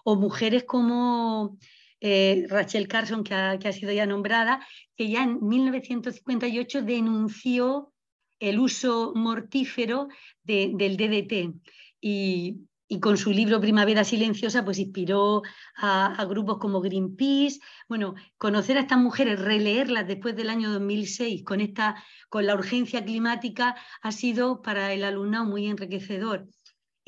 O mujeres como Rachel Carson, que ha sido ya nombrada, que ya en 1958 denunció el uso mortífero del DDT y con su libro Primavera Silenciosa pues inspiró a grupos como Greenpeace. Bueno, conocer a estas mujeres, releerlas después del año 2006 con la urgencia climática ha sido para el alumnado muy enriquecedor.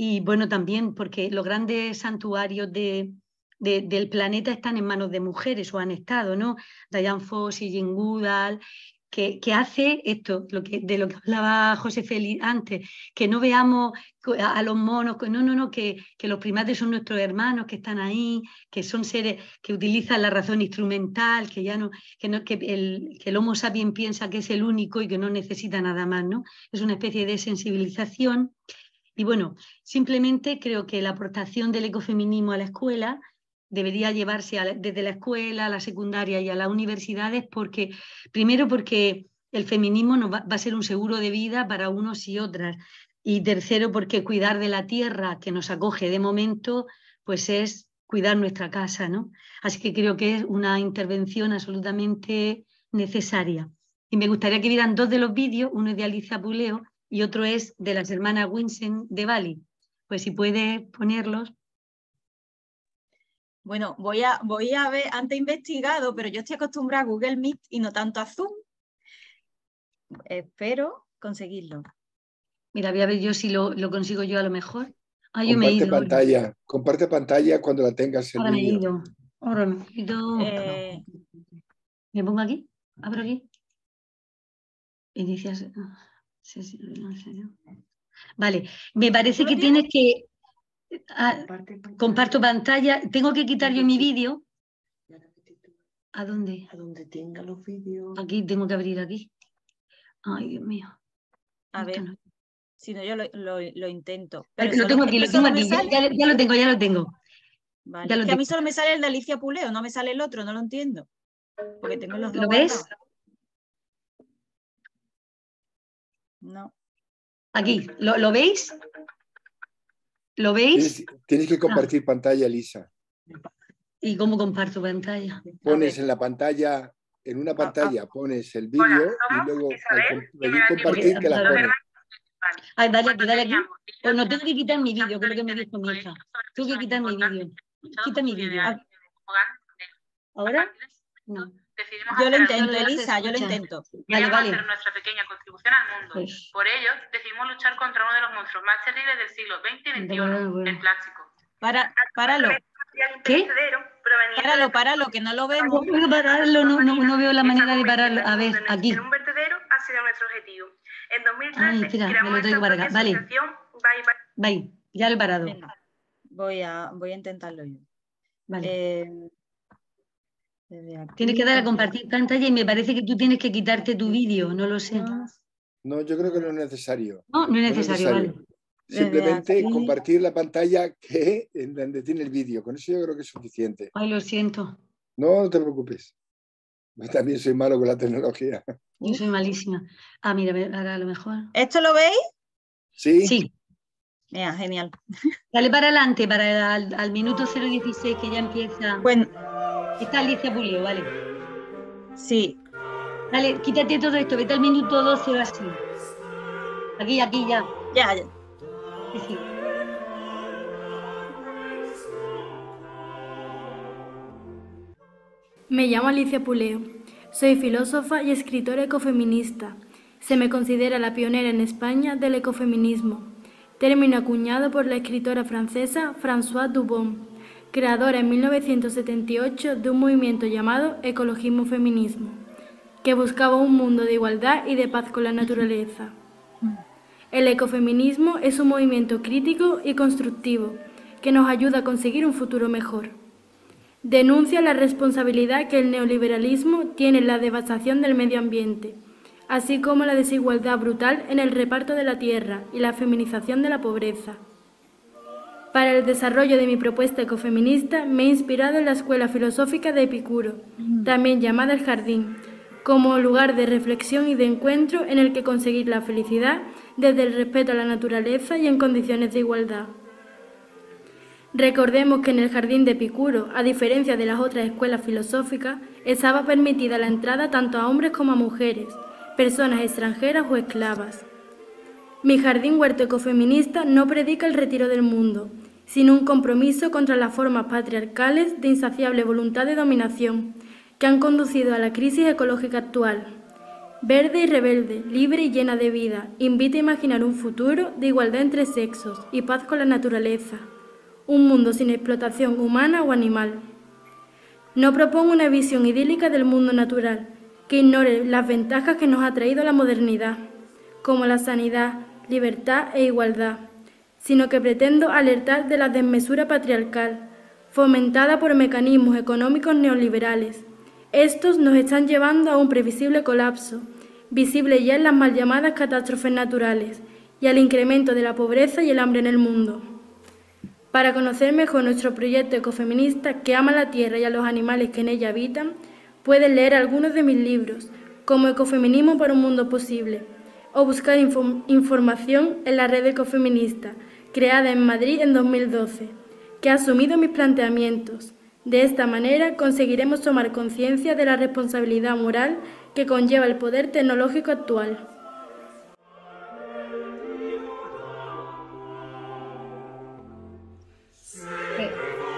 Y bueno, también porque los grandes santuarios del planeta están en manos de mujeres o han estado, ¿no? Diane Fossey, Jane Goodall, que hace esto, de lo que hablaba José Félix antes, que no veamos a los monos, que los primates son nuestros hermanos, que están ahí, que son seres que utilizan la razón instrumental, que el Homo sapiens piensa que es el único y que no necesita nada más, ¿no? Es una especie de sensibilización. Y bueno, simplemente creo que la aportación del ecofeminismo a la escuela debería llevarse desde la escuela, a la secundaria y a las universidades, primero porque el feminismo va a ser un seguro de vida para unos y otras, y tercero porque cuidar de la tierra que nos acoge de momento, pues es cuidar nuestra casa, ¿no? Así que creo que es una intervención absolutamente necesaria. Y me gustaría que vieran 2 de los vídeos, uno es de Alicia Puleo y otro es de las hermanas Winsen de Bali. Pues si puedes ponerlos. Bueno, voy a ver, antes he investigado, pero yo estoy acostumbrada a Google Meet y no tanto a Zoom. Espero conseguirlo. Mira, voy a ver yo si lo consigo yo a lo mejor. Comparte pantalla cuando la tengas. Ahora me he ido. ¿Me pongo aquí? ¿Abro aquí? Inicias. Vale, me parece que tienes que... comparto pantalla. Tengo que quitar yo mi vídeo. ¿A dónde? A donde tenga los vídeos. Aquí, tengo que abrir aquí. Ay, Dios mío. A ver, no. Si no yo lo intento. Pero lo tengo aquí, ya lo tengo. Vale. Es que a mí solo me sale el de Alicia Puleo, no me sale el otro, no lo entiendo. Porque tengo los dos. ¿Lo ves? No. Aquí, ¿lo veis? ¿Lo veis? Tienes que compartir pantalla, Elisa. ¿Y cómo comparto pantalla? Pones en la pantalla, en una pantalla pones el vídeo y luego al compartir te la pones. Ay, dale aquí. Pues no tengo que quitar mi vídeo, que es lo que me dijo mi hija. Tengo que quitar mi vídeo. Quita mi vídeo. ¿Ahora? No. Yo lo intento, Elisa, yo lo intento. Vale. hacer nuestra pequeña contribución al mundo. Pues. Por ello, decidimos luchar contra uno de los monstruos más terribles del siglo XX y XXI, el plástico. Páralo. ¿Qué? Páralo, que no lo vemos. No puedo pararlo, no veo la manera de pararlo. A ver, aquí. En un vertedero ha sido nuestro objetivo. En 2013 Ay, espera, creamos me lo traigo para acá. esta Vale. asociación Bye, ya lo he parado. Venga, voy a intentarlo yo. Vale. Desde aquí, Tienes que dar a compartir pantalla y me parece que tú tienes que quitarte tu vídeo, no lo sé. No, yo creo que no es necesario. No es necesario, vale. Simplemente compartir la pantalla que en donde tiene el vídeo. Con eso yo creo que es suficiente. Ay, lo siento. No te preocupes. Yo también soy malo con la tecnología. Yo soy malísima. Ah, mira, ahora a lo mejor. ¿Esto lo veis? Sí. Sí. Mira, genial. Dale para adelante, al minuto 0:16 que ya empieza. Bueno, está Alicia Puleo, vale. Sí. Dale, quítate todo esto, vete al minuto 12 o así. Aquí ya. Ya. Sí. Me llamo Alicia Puleo. Soy filósofa y escritora ecofeminista. Se me considera la pionera en España del ecofeminismo, término acuñado por la escritora francesa Françoise Dubon, creadora en 1978 de un movimiento llamado ecologismo-feminismo, que buscaba un mundo de igualdad y de paz con la naturaleza. El ecofeminismo es un movimiento crítico y constructivo que nos ayuda a conseguir un futuro mejor. Denuncia la responsabilidad que el neoliberalismo tiene en la devastación del medio ambiente, así como la desigualdad brutal en el reparto de la tierra y la feminización de la pobreza. Para el desarrollo de mi propuesta ecofeminista me he inspirado en la escuela filosófica de Epicuro, también llamada El Jardín, como lugar de reflexión y de encuentro en el que conseguir la felicidad desde el respeto a la naturaleza y en condiciones de igualdad. Recordemos que en el Jardín de Epicuro, a diferencia de las otras escuelas filosóficas, estaba permitida la entrada tanto a hombres como a mujeres, personas extranjeras o esclavas. Mi jardín huerto ecofeminista no predica el retiro del mundo, sino un compromiso contra las formas patriarcales de insaciable voluntad de dominación que han conducido a la crisis ecológica actual. Verde y rebelde, libre y llena de vida, invita a imaginar un futuro de igualdad entre sexos y paz con la naturaleza. Un mundo sin explotación humana o animal. No propongo una visión idílica del mundo natural, que ignore las ventajas que nos ha traído la modernidad, como la sanidad, libertad e igualdad, sino que pretendo alertar de la desmesura patriarcal, fomentada por mecanismos económicos neoliberales. Estos nos están llevando a un previsible colapso, visible ya en las mal llamadas catástrofes naturales, y al incremento de la pobreza y el hambre en el mundo. Para conocer mejor nuestro proyecto ecofeminista que ama la tierra y a los animales que en ella habitan, pueden leer algunos de mis libros, como Ecofeminismo para un mundo posible, o buscar información en la red ecofeminista, creada en Madrid en 2012, que ha asumido mis planteamientos. De esta manera conseguiremos tomar conciencia de la responsabilidad moral que conlleva el poder tecnológico actual.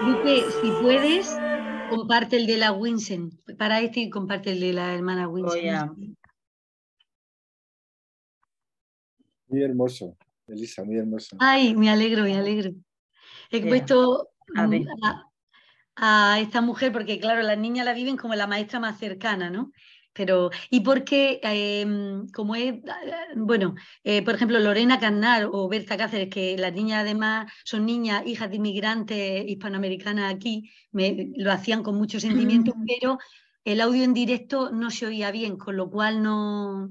Lupe, si puedes, comparte el de la Winsen. Para este y comparte el de la hermana Winsen. Muy hermoso, Elisa, muy hermoso. Ay, me alegro. He puesto a esta mujer porque, claro, las niñas la viven como la maestra más cercana, ¿no? Pero, y porque, como es, bueno, por ejemplo, Lorena Carnar o Berta Cáceres, que las niñas además son niñas, hijas de inmigrantes hispanoamericanas aquí, lo hacían con mucho sentimiento, pero el audio en directo no se oía bien, con lo cual no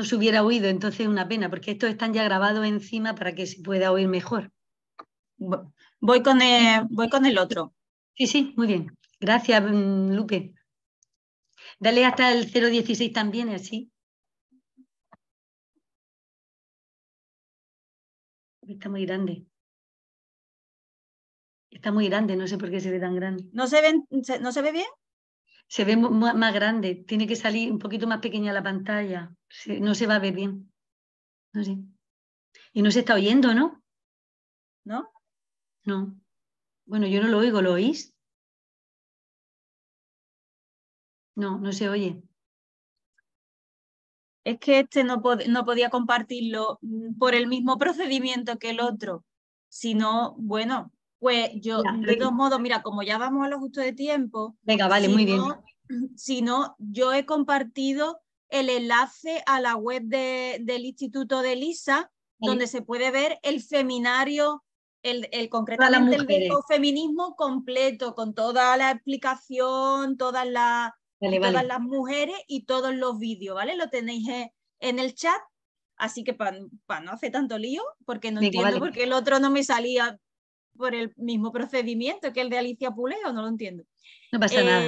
se hubiera oído, entonces es una pena, porque estos están ya grabados encima para que se pueda oír mejor. Voy con el otro. Sí, sí, muy bien. Gracias, Lupe. Dale hasta el 016 también, así. Está muy grande. Está muy grande, no sé por qué se ve tan grande. ¿No se ve bien? Se ve más grande. Tiene que salir un poquito más pequeña la pantalla. No se va a ver bien. No sé. Y no se está oyendo, ¿no? ¿No? No. Bueno, yo no lo oigo, ¿lo oís? No, no se oye. Es que este no podía compartirlo por el mismo procedimiento que el otro. Si no, bueno, pues yo, de todos modos, mira, como ya vamos a lo justo de tiempo, venga, vale, muy bien. Si no, yo he compartido el enlace a la web del Instituto de Elisa, donde se puede ver el feminario, concretamente el de ecofeminismo completo, con toda la explicación, todas las mujeres y todos los vídeos, ¿vale? Lo tenéis en el chat, así que para no hacer tanto lío, porque no entiendo por qué el otro no me salía por el mismo procedimiento que el de Alicia Puleo, no lo entiendo. No pasa nada.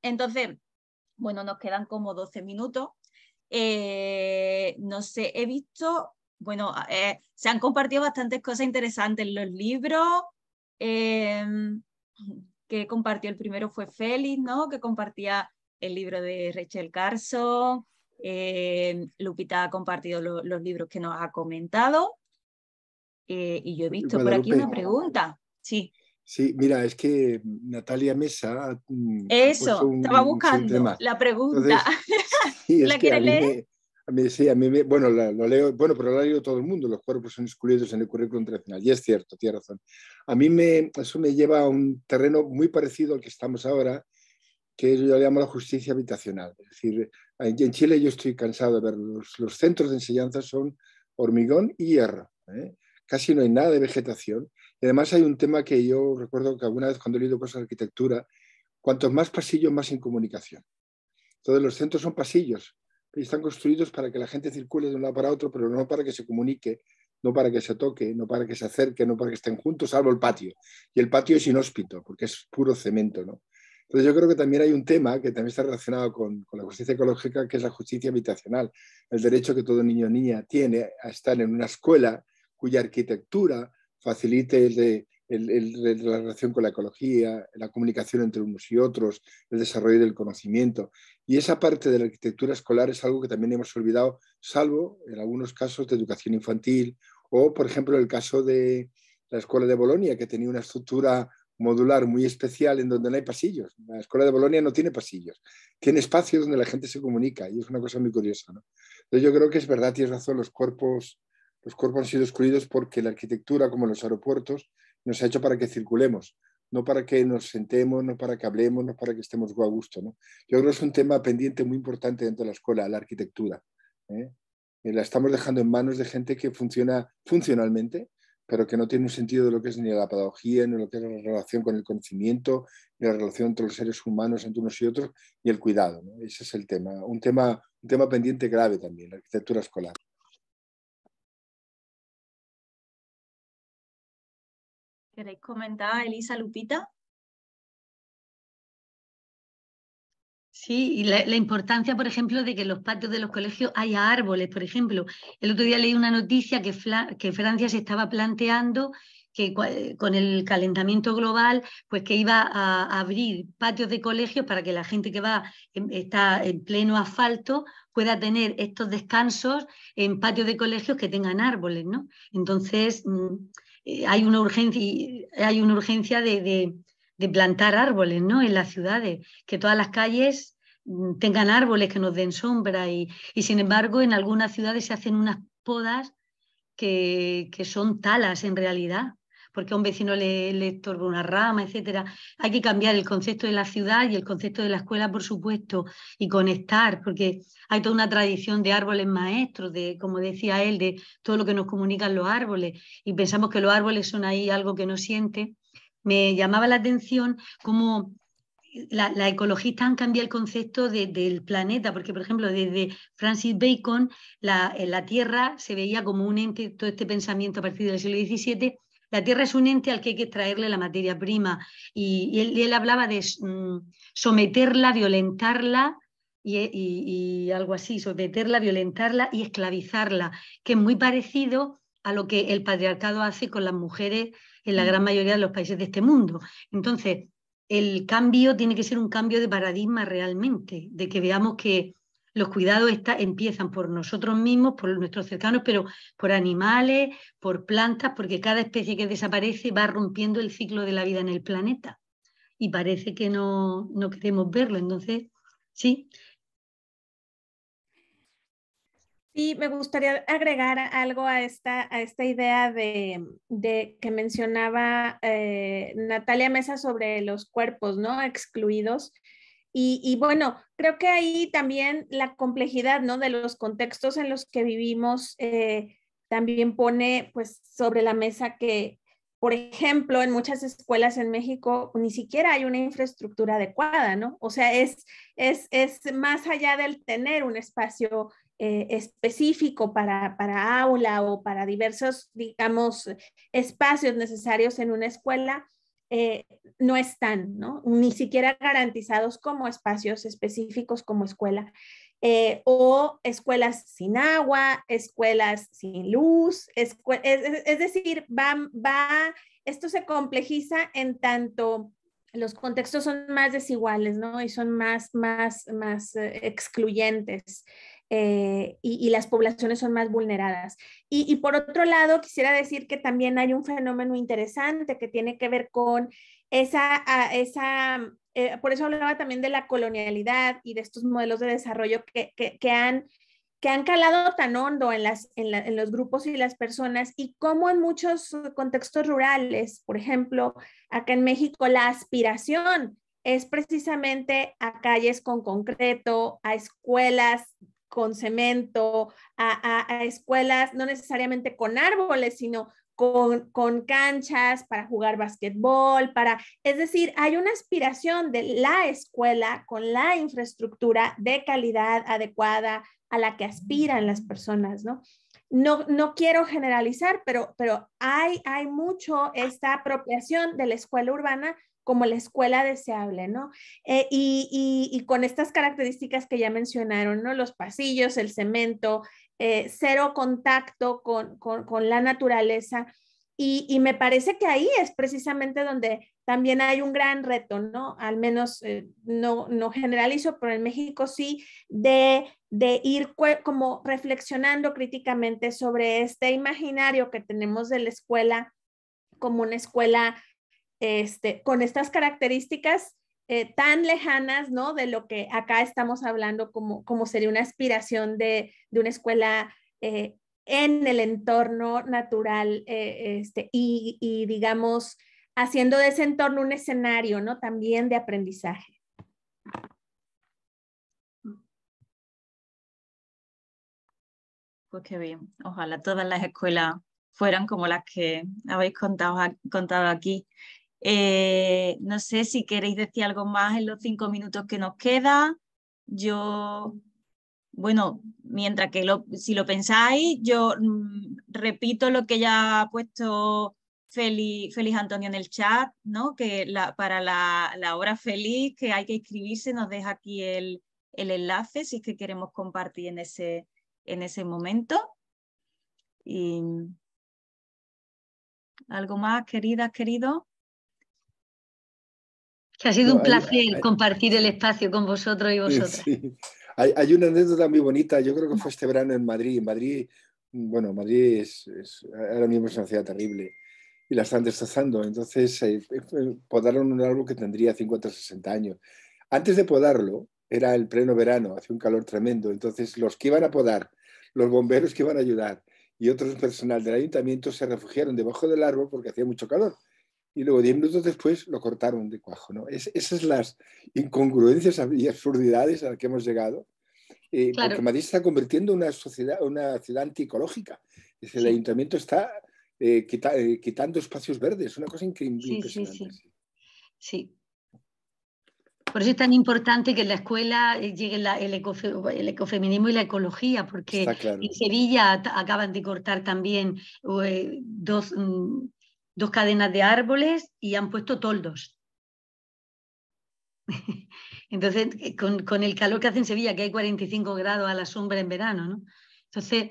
Entonces, bueno, nos quedan como 12 minutos. No sé, he visto, bueno, se han compartido bastantes cosas interesantes en los libros. Que compartió el primero fue Félix, ¿no? Que compartía el libro de Rachel Carson. Lupita ha compartido los libros que nos ha comentado. Y yo he visto por aquí una pregunta. Sí. Sí, mira, es que Natalia Mesa Eso, estaba buscando la pregunta. Entonces, sí, ¿La quieres leer? Bueno, lo leo, bueno, pero lo ha leído todo el mundo, los cuerpos son excluidos en el currículum tradicional, y es cierto, tiene razón. A mí eso me lleva a un terreno muy parecido al que estamos ahora, que yo llamo la justicia habitacional. Es decir, en Chile yo estoy cansado de ver los centros de enseñanza son hormigón y hierro, ¿eh? Casi no hay nada de vegetación. Y además hay un tema que yo recuerdo que alguna vez cuando he leído cosas de arquitectura, cuantos más pasillos, más incomunicación. Entonces los centros son pasillos y están construidos para que la gente circule de un lado para otro, pero no para que se comunique, no para que se toque, no para que se acerque, no para que estén juntos, salvo el patio. Y el patio es inhóspito, porque es puro cemento, ¿no? Entonces yo creo que también hay un tema que también está relacionado con la justicia ecológica, que es la justicia habitacional. El derecho que todo niño o niña tiene a estar en una escuela cuya arquitectura facilite la relación con la ecología, la comunicación entre unos y otros, el desarrollo del conocimiento. Y esa parte de la arquitectura escolar es algo que también hemos olvidado, salvo en algunos casos de educación infantil o, por ejemplo, el caso de la Escuela de Bolonia, que tenía una estructura modular muy especial en donde no hay pasillos. La Escuela de Bolonia no tiene pasillos, tiene espacios donde la gente se comunica y es una cosa muy curiosa, ¿no? Entonces yo creo que es verdad, tienes razón, los cuerpos han sido excluidos porque la arquitectura, como los aeropuertos, nos ha hecho para que circulemos, no para que nos sentemos, no para que hablemos, no para que estemos a gusto, ¿no? Yo creo que es un tema pendiente muy importante dentro de la escuela, la arquitectura, ¿eh? La estamos dejando en manos de gente que funciona funcionalmente, pero que no tiene un sentido de lo que es ni la pedagogía, ni lo que es la relación con el conocimiento, ni la relación entre los seres humanos, entre unos y otros, y el cuidado, ¿no? Ese es el tema, un tema pendiente grave también, la arquitectura escolar. ¿Queréis comentar, Elisa, Lupita? Sí, y la importancia, por ejemplo, de que en los patios de los colegios haya árboles, por ejemplo. El otro día leí una noticia que Francia se estaba planteando que con el calentamiento global, pues que iba a abrir patios de colegios para que la gente que está en pleno asfalto pueda tener estos descansos en patios de colegios que tengan árboles, ¿no? Entonces, hay una urgencia de plantar árboles, ¿no? En las ciudades, que todas las calles tengan árboles que nos den sombra y sin embargo en algunas ciudades se hacen unas podas que son talas en realidad, porque a un vecino le estorba una rama, etcétera. Hay que cambiar el concepto de la ciudad y el concepto de la escuela, por supuesto, y conectar, porque hay toda una tradición de árboles maestros, de, como decía él, de todo lo que nos comunican los árboles, y pensamos que los árboles son ahí algo que no siente. Me llamaba la atención cómo las ecologistas han cambiado el concepto del planeta, porque, por ejemplo, desde Francis Bacon, la Tierra se veía como un ente, todo este pensamiento a partir del siglo XVII, La tierra es un ente al que hay que extraerle la materia prima y él hablaba de someterla, violentarla y algo así, someterla, violentarla y esclavizarla, que es muy parecido a lo que el patriarcado hace con las mujeres en la gran mayoría de los países de este mundo. Entonces, el cambio tiene que ser un cambio de paradigma realmente, de que veamos que los cuidados empiezan por nosotros mismos, por nuestros cercanos, pero por animales, por plantas, porque cada especie que desaparece va rompiendo el ciclo de la vida en el planeta. Y parece que no queremos verlo. Entonces, sí. Sí, me gustaría agregar algo a esta idea de que mencionaba Natalia Mesa sobre los cuerpos, ¿no? Excluidos. Y bueno, creo que ahí también la complejidad, ¿no? De los contextos en los que vivimos también pone pues sobre la mesa que, por ejemplo, en muchas escuelas en México ni siquiera hay una infraestructura adecuada, ¿no? O sea, es más allá del tener un espacio específico para aula o para diversos, digamos, espacios necesarios en una escuela, no están, ¿no? Ni siquiera garantizados como espacios específicos como escuela. O escuelas sin agua, escuelas sin luz, es decir, esto se complejiza en tanto los contextos son más desiguales, ¿no? Y son más excluyentes. Y las poblaciones son más vulneradas. Y por otro lado, quisiera decir que también hay un fenómeno interesante que tiene que ver con por eso hablaba también de la colonialidad y de estos modelos de desarrollo que han calado tan hondo en los grupos y las personas, y cómo en muchos contextos rurales, por ejemplo, acá en México, la aspiración es precisamente a calles con concreto, a escuelas con cemento, a escuelas no necesariamente con árboles, sino con canchas para jugar básquetbol, es decir, hay una aspiración de la escuela con la infraestructura de calidad adecuada a la que aspiran las personas, ¿no? No quiero generalizar, pero hay mucho esta apropiación de la escuela urbana como la escuela deseable, ¿no? Y con estas características que ya mencionaron, ¿no? Los pasillos, el cemento, cero contacto con la naturaleza. Y me parece que ahí es precisamente donde también hay un gran reto, ¿no? Al menos no generalizo, pero en México sí, de ir como reflexionando críticamente sobre este imaginario que tenemos de la escuela como una escuela con estas características tan lejanas, ¿no? De lo que acá estamos hablando como sería una aspiración de una escuela en el entorno natural y digamos, haciendo de ese entorno un escenario, ¿no? También de aprendizaje. Pues qué bien. Ojalá todas las escuelas fueran como las que habéis contado aquí. No sé si queréis decir algo más en los 5 minutos que nos queda. Yo, bueno, mientras que si lo pensáis, yo repito lo que ya ha puesto Félix Antonio en el chat, ¿no? Que para la hora feliz que hay que inscribirse, nos deja aquí el enlace si es que queremos compartir en ese momento. Y ¿algo más, queridas, queridos? Que ha sido un placer compartir el espacio con vosotros y vosotras. Sí. Hay una anécdota muy bonita, yo creo que fue este verano en Madrid. En Madrid, bueno, Madrid ahora mismo es una ciudad terrible y la están destrozando. Entonces podaron un árbol que tendría 50 o 60 años. Antes de podarlo, era el pleno verano, hacía un calor tremendo. Entonces los que iban a podar, los bomberos que iban a ayudar y otros personal del ayuntamiento se refugiaron debajo del árbol porque hacía mucho calor. Y luego 10 minutos después lo cortaron de cuajo, ¿no? Esas son las incongruencias y absurdidades a las que hemos llegado, claro. Porque Madrid se está convirtiendo en una ciudad antiecológica. El ayuntamiento está quitando espacios verdes, una cosa increíble, impresionante. Sí. Por eso es tan importante que en la escuela llegue el ecofeminismo y la ecología, porque claro. En Sevilla acaban de cortar también 2 cadenas de árboles y han puesto toldos. Entonces, con el calor que hace en Sevilla, que hay 45 grados a la sombra en verano, ¿no? Entonces,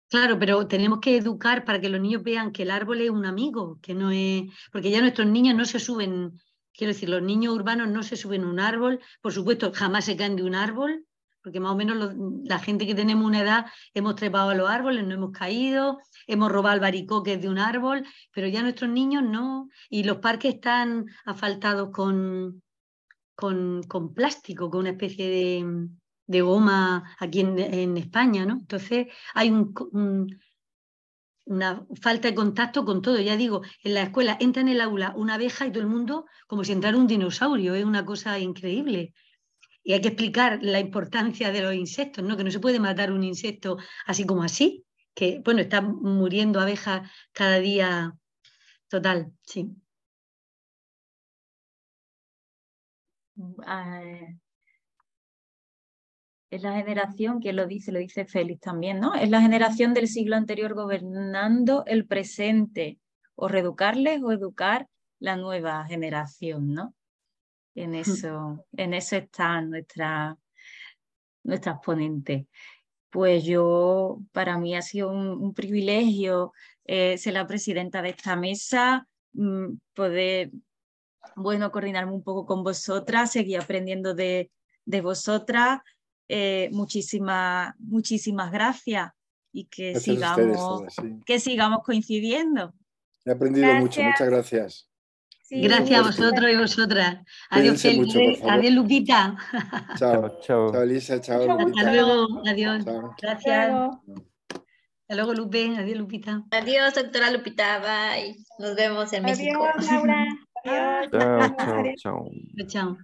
claro, pero tenemos que educar para que los niños vean que el árbol es un amigo, que no es... Porque ya nuestros niños no se suben, quiero decir, los niños urbanos no se suben a un árbol, por supuesto, jamás se caen de un árbol, porque más o menos la gente que tenemos una edad hemos trepado a los árboles, no hemos caído, hemos robado albaricoques de un árbol, pero ya nuestros niños no, y los parques están asfaltados con plástico, con una especie de goma aquí en España, ¿no? Entonces hay una falta de contacto con todo. Ya digo, en la escuela entra en el aula una abeja y todo el mundo como si entrara un dinosaurio, es una cosa increíble. Y hay que explicar la importancia de los insectos, ¿no? Que no se puede matar un insecto así como así, que bueno, están muriendo abejas cada día, total, sí. Es la generación, ¿quién lo dice Félix también, ¿no? Es la generación del siglo anterior gobernando el presente, o reeducarles o educar la nueva generación, ¿no? En eso están nuestras ponentes. Pues para mí ha sido un privilegio ser la presidenta de esta mesa, poder, bueno, coordinarme un poco con vosotras, seguir aprendiendo de vosotras. Muchísimas gracias y que sigamos coincidiendo. He aprendido mucho, muchas gracias. Sí, gracias a vosotros y vosotras. Adiós, Felipe. Adiós, Lupita. Chao, chao. Chao, Elisa. Chao, Lupita. Hasta luego. Adiós. Chao. Gracias. Hasta luego, Lupe. Adiós, Lupita. Adiós, doctora Lupita. Bye. Nos vemos en México. Adiós, Laura. Adiós. Chao. Chao.